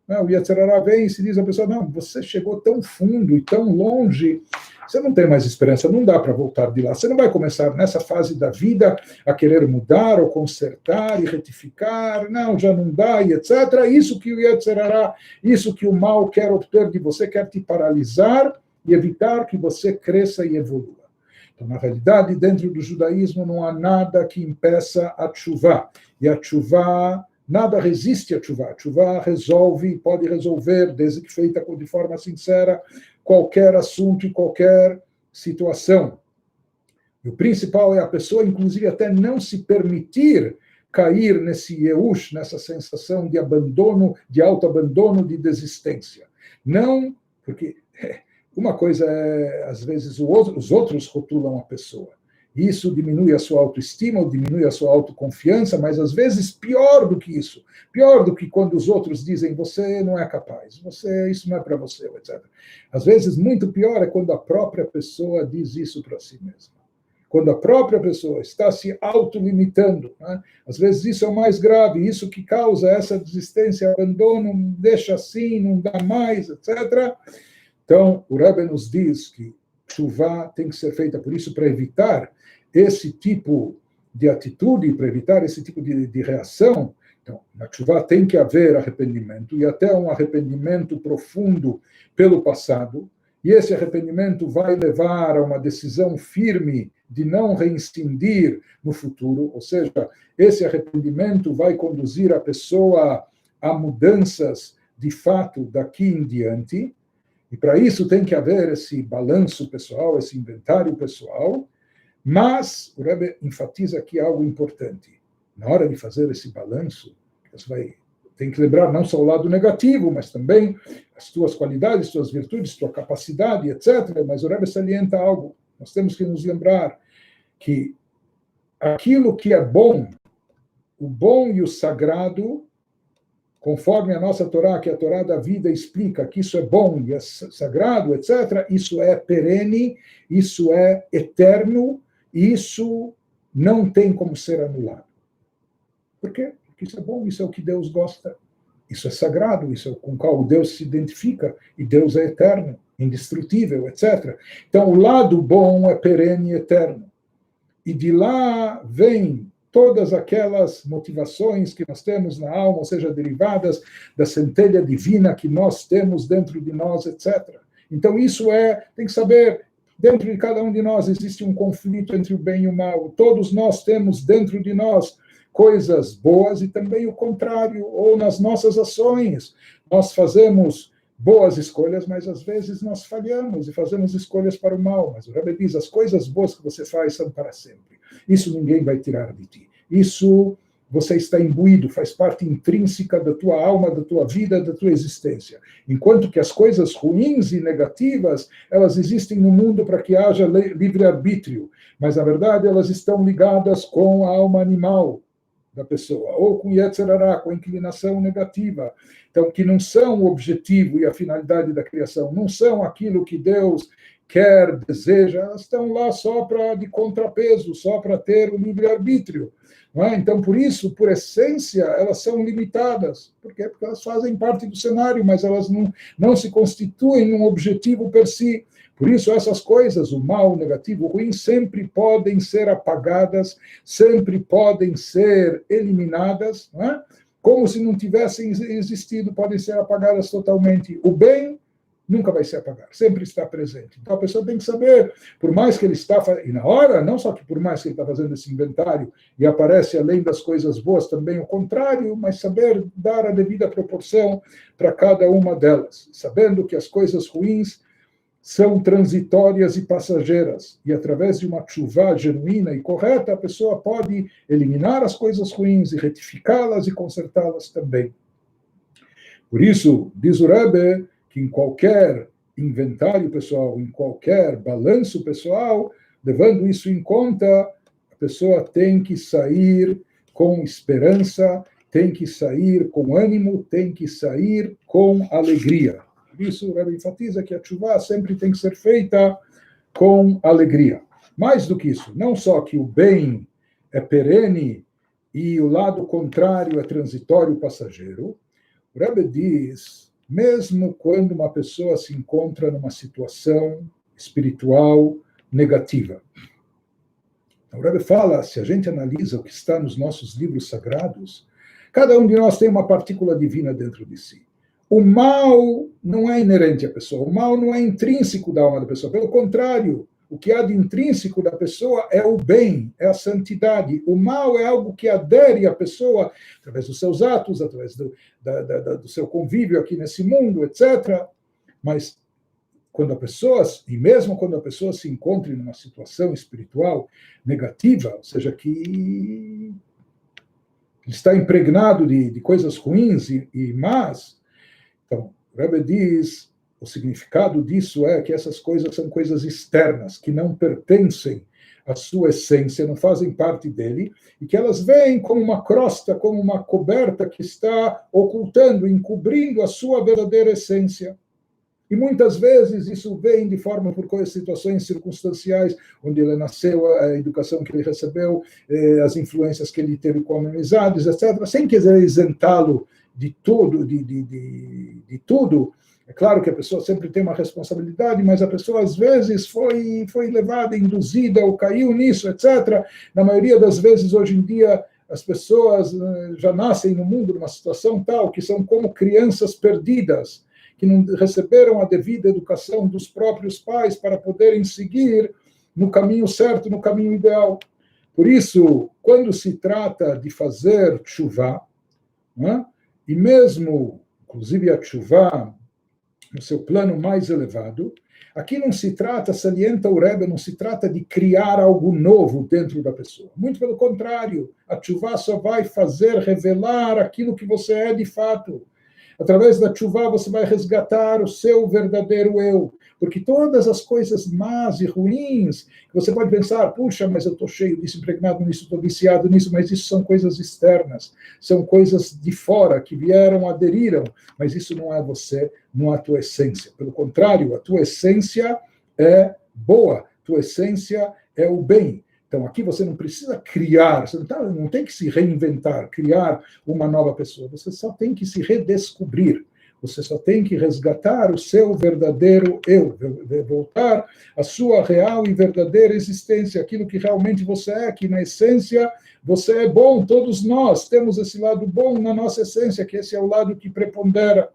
Speaker 1: O Yetzer Hara vem e se diz a pessoa, não, você chegou tão fundo e tão longe, você não tem mais esperança, não dá para voltar de lá. Você não vai começar nessa fase da vida a querer mudar ou consertar e retificar, não, já não dá, e etc. Isso que o Yetzer Hara, isso que o mal quer obter de você, quer te paralisar e evitar que você cresça e evolua. Então, na realidade, dentro do judaísmo não há nada que impeça a tshuva. E a tshuva, nada resiste a tshuva. A tshuva resolve, pode resolver, desde que feita de forma sincera, qualquer assunto e qualquer situação. E o principal é a pessoa, inclusive, até não se permitir cair nesse yeush, nessa sensação de abandono, de autoabandono, de desistência. Não, porque uma coisa é, às vezes, os outros rotulam a pessoa. Isso diminui a sua autoestima, diminui a sua autoconfiança, mas às vezes pior do que isso. Pior do que quando os outros dizem, você não é capaz, isso não é para você, etc. Às vezes, muito pior é quando a própria pessoa diz isso para si mesma. Quando a própria pessoa está se autolimitando. Né? Às vezes isso é o mais grave, isso que causa essa desistência, abandono, deixa assim, não dá mais, etc. Então, o Rebbe nos diz que tshuva tem que ser feita por isso, para evitar esse tipo de atitude, para evitar esse tipo de reação. Então, na tshuva tem que haver arrependimento, e até um arrependimento profundo pelo passado, e esse arrependimento vai levar a uma decisão firme de não reincidir no futuro, ou seja, esse arrependimento vai conduzir a pessoa a mudanças de fato daqui em diante. E para isso tem que haver esse balanço pessoal, esse inventário pessoal, mas o Rebbe enfatiza aqui algo importante. Na hora de fazer esse balanço, você tem que lembrar não só o lado negativo, mas também as tuas qualidades, tuas virtudes, tua capacidade, etc. Mas o Rebbe salienta algo. Nós temos que nos lembrar que aquilo que é bom, o bom e o sagrado, conforme a nossa Torá, que é a Torá da vida explica que isso é bom e é sagrado, etc., isso é perene, isso é eterno, e isso não tem como ser anulado. Por quê? Porque isso é bom, isso é o que Deus gosta, isso é sagrado, isso é com o qual Deus se identifica, e Deus é eterno, indestrutível, etc. Então, o lado bom é perene e eterno. E de lá vem todas aquelas motivações que nós temos na alma, ou seja, derivadas da centelha divina que nós temos dentro de nós, etc. Então, isso tem que saber, dentro de cada um de nós existe um conflito entre o bem e o mal. Todos nós temos dentro de nós coisas boas e também o contrário, ou nas nossas ações. Nós fazemos boas escolhas, mas às vezes nós falhamos e fazemos escolhas para o mal. Mas o Rebbe diz, as coisas boas que você faz são para sempre. Isso ninguém vai tirar de ti. Isso você está imbuído, faz parte intrínseca da tua alma, da tua vida, da tua existência. Enquanto que as coisas ruins e negativas, elas existem no mundo para que haja livre-arbítrio. Mas, na verdade, elas estão ligadas com a alma animal da pessoa, ou com Yetzer Hara, com a inclinação negativa. Então, que não são o objetivo e a finalidade da criação, não são aquilo que Deus quer, deseja, elas estão lá só de contrapeso, só para ter o livre-arbítrio. Não é? Então, por isso, por essência, elas são limitadas. Por quê? Porque elas fazem parte do cenário, mas elas não se constituem um objetivo per si. Por isso, essas coisas, o mal, o negativo, o ruim, sempre podem ser apagadas, sempre podem ser eliminadas, não é? Como se não tivessem existido, podem ser apagadas totalmente. O bem nunca vai se apagar, sempre está presente. Então a pessoa tem que saber, por mais que ele está, e na hora, não só que por mais que ele está fazendo esse inventário, e aparece além das coisas boas também o contrário, mas saber dar a devida proporção para cada uma delas, sabendo que as coisas ruins são transitórias e passageiras, e através de uma tshuva genuína e correta, a pessoa pode eliminar as coisas ruins e retificá-las e consertá-las também. Por isso, diz o Rebbe, que em qualquer inventário pessoal, em qualquer balanço pessoal, levando isso em conta, a pessoa tem que sair com esperança tem que sair com ânimo, tem que sair com alegria. Por isso, o Rebbe enfatiza que a tshuva sempre tem que ser feita com alegria. Mais do que isso, não só que o bem é perene e o lado contrário é transitório, passageiro, o Rebbe diz, mesmo quando uma pessoa se encontra numa situação espiritual negativa. O Rebbe fala, se a gente analisa o que está nos nossos livros sagrados, cada um de nós tem uma partícula divina dentro de si. O mal não é inerente à pessoa, o mal não é intrínseco da alma da pessoa, pelo contrário, o que há de intrínseco da pessoa é o bem, é a santidade. O mal é algo que adere à pessoa através dos seus atos, através do seu convívio aqui nesse mundo, etc. Mas quando a pessoa, e mesmo quando a pessoa se encontra numa situação espiritual negativa, ou seja, que está impregnado de coisas ruins e más, então, o Rebbe diz, o significado disso é que essas coisas são coisas externas, que não pertencem à sua essência, não fazem parte dele, e que elas vêm como uma crosta, como uma coberta que está ocultando, encobrindo a sua verdadeira essência. E muitas vezes isso vem de forma por situações circunstanciais, onde ele nasceu, a educação que ele recebeu, as influências que ele teve com amizades, etc., sem querer isentá-lo de tudo, de tudo. É claro que a pessoa sempre tem uma responsabilidade, mas a pessoa às vezes foi levada, induzida ou caiu nisso, etc. Na maioria das vezes, hoje em dia, as pessoas já nascem no mundo numa situação tal que são como crianças perdidas, que não receberam a devida educação dos próprios pais para poderem seguir no caminho certo, no caminho ideal. Por isso, quando se trata de fazer tshuva, né, e mesmo, inclusive a tshuva, no seu plano mais elevado, aqui não se trata, salienta o Rebbe, não se trata de criar algo novo dentro da pessoa. Muito pelo contrário, a tshuva só vai fazer, revelar aquilo que você é de fato. Através da tshuva você vai resgatar o seu verdadeiro eu, porque todas as coisas más e ruins, você pode pensar, puxa, mas eu estou cheio disso, impregnado nisso, estou viciado nisso, mas isso são coisas externas, são coisas de fora, que vieram, aderiram, mas isso não é você, não é a tua essência. Pelo contrário, a tua essência é boa, a tua essência é o bem. Então, aqui você não precisa criar, você não tem que se reinventar, criar uma nova pessoa, você só tem que se redescobrir, você só tem que resgatar o seu verdadeiro eu, voltar à sua real e verdadeira existência, aquilo que realmente você é, que na essência você é bom, todos nós temos esse lado bom na nossa essência, que esse é o lado que prepondera.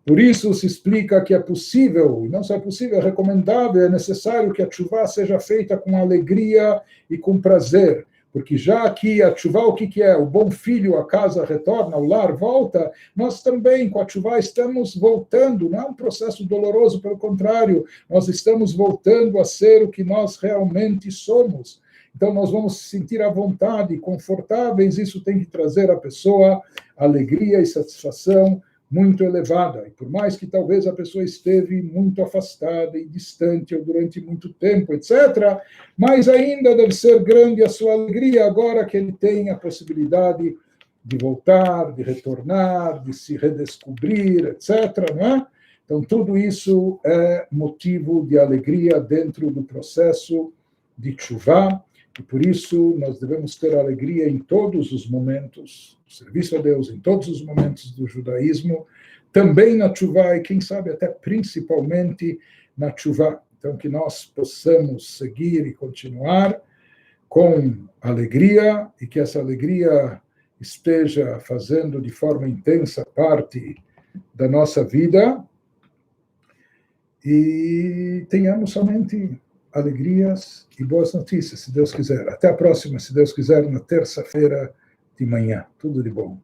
Speaker 1: Por isso se explica que é possível, e não só é possível, é recomendável, é necessário que a tshuva seja feita com alegria e com prazer, porque já que a tshuva, o que é? O bom filho, a casa retorna, o lar volta, nós também com a tshuva estamos voltando, não é um processo doloroso, pelo contrário, nós estamos voltando a ser o que nós realmente somos. Então nós vamos se sentir à vontade, confortáveis, isso tem que trazer à pessoa alegria e satisfação muito elevada, e por mais que talvez a pessoa esteve muito afastada e distante ou durante muito tempo, etc., mas ainda deve ser grande a sua alegria agora que ele tem a possibilidade de voltar, de retornar, de se redescobrir, etc., não é? Então, tudo isso é motivo de alegria dentro do processo de tshuva, e por isso nós devemos ter alegria em todos os momentos, do serviço a Deus, em todos os momentos do judaísmo, também na tshuva e quem sabe até principalmente na tshuva. Então que nós possamos seguir e continuar com alegria e que essa alegria esteja fazendo de forma intensa parte da nossa vida e tenhamos somente alegrias e boas notícias, se Deus quiser. Até a próxima, se Deus quiser, na terça-feira de manhã. Tudo de bom.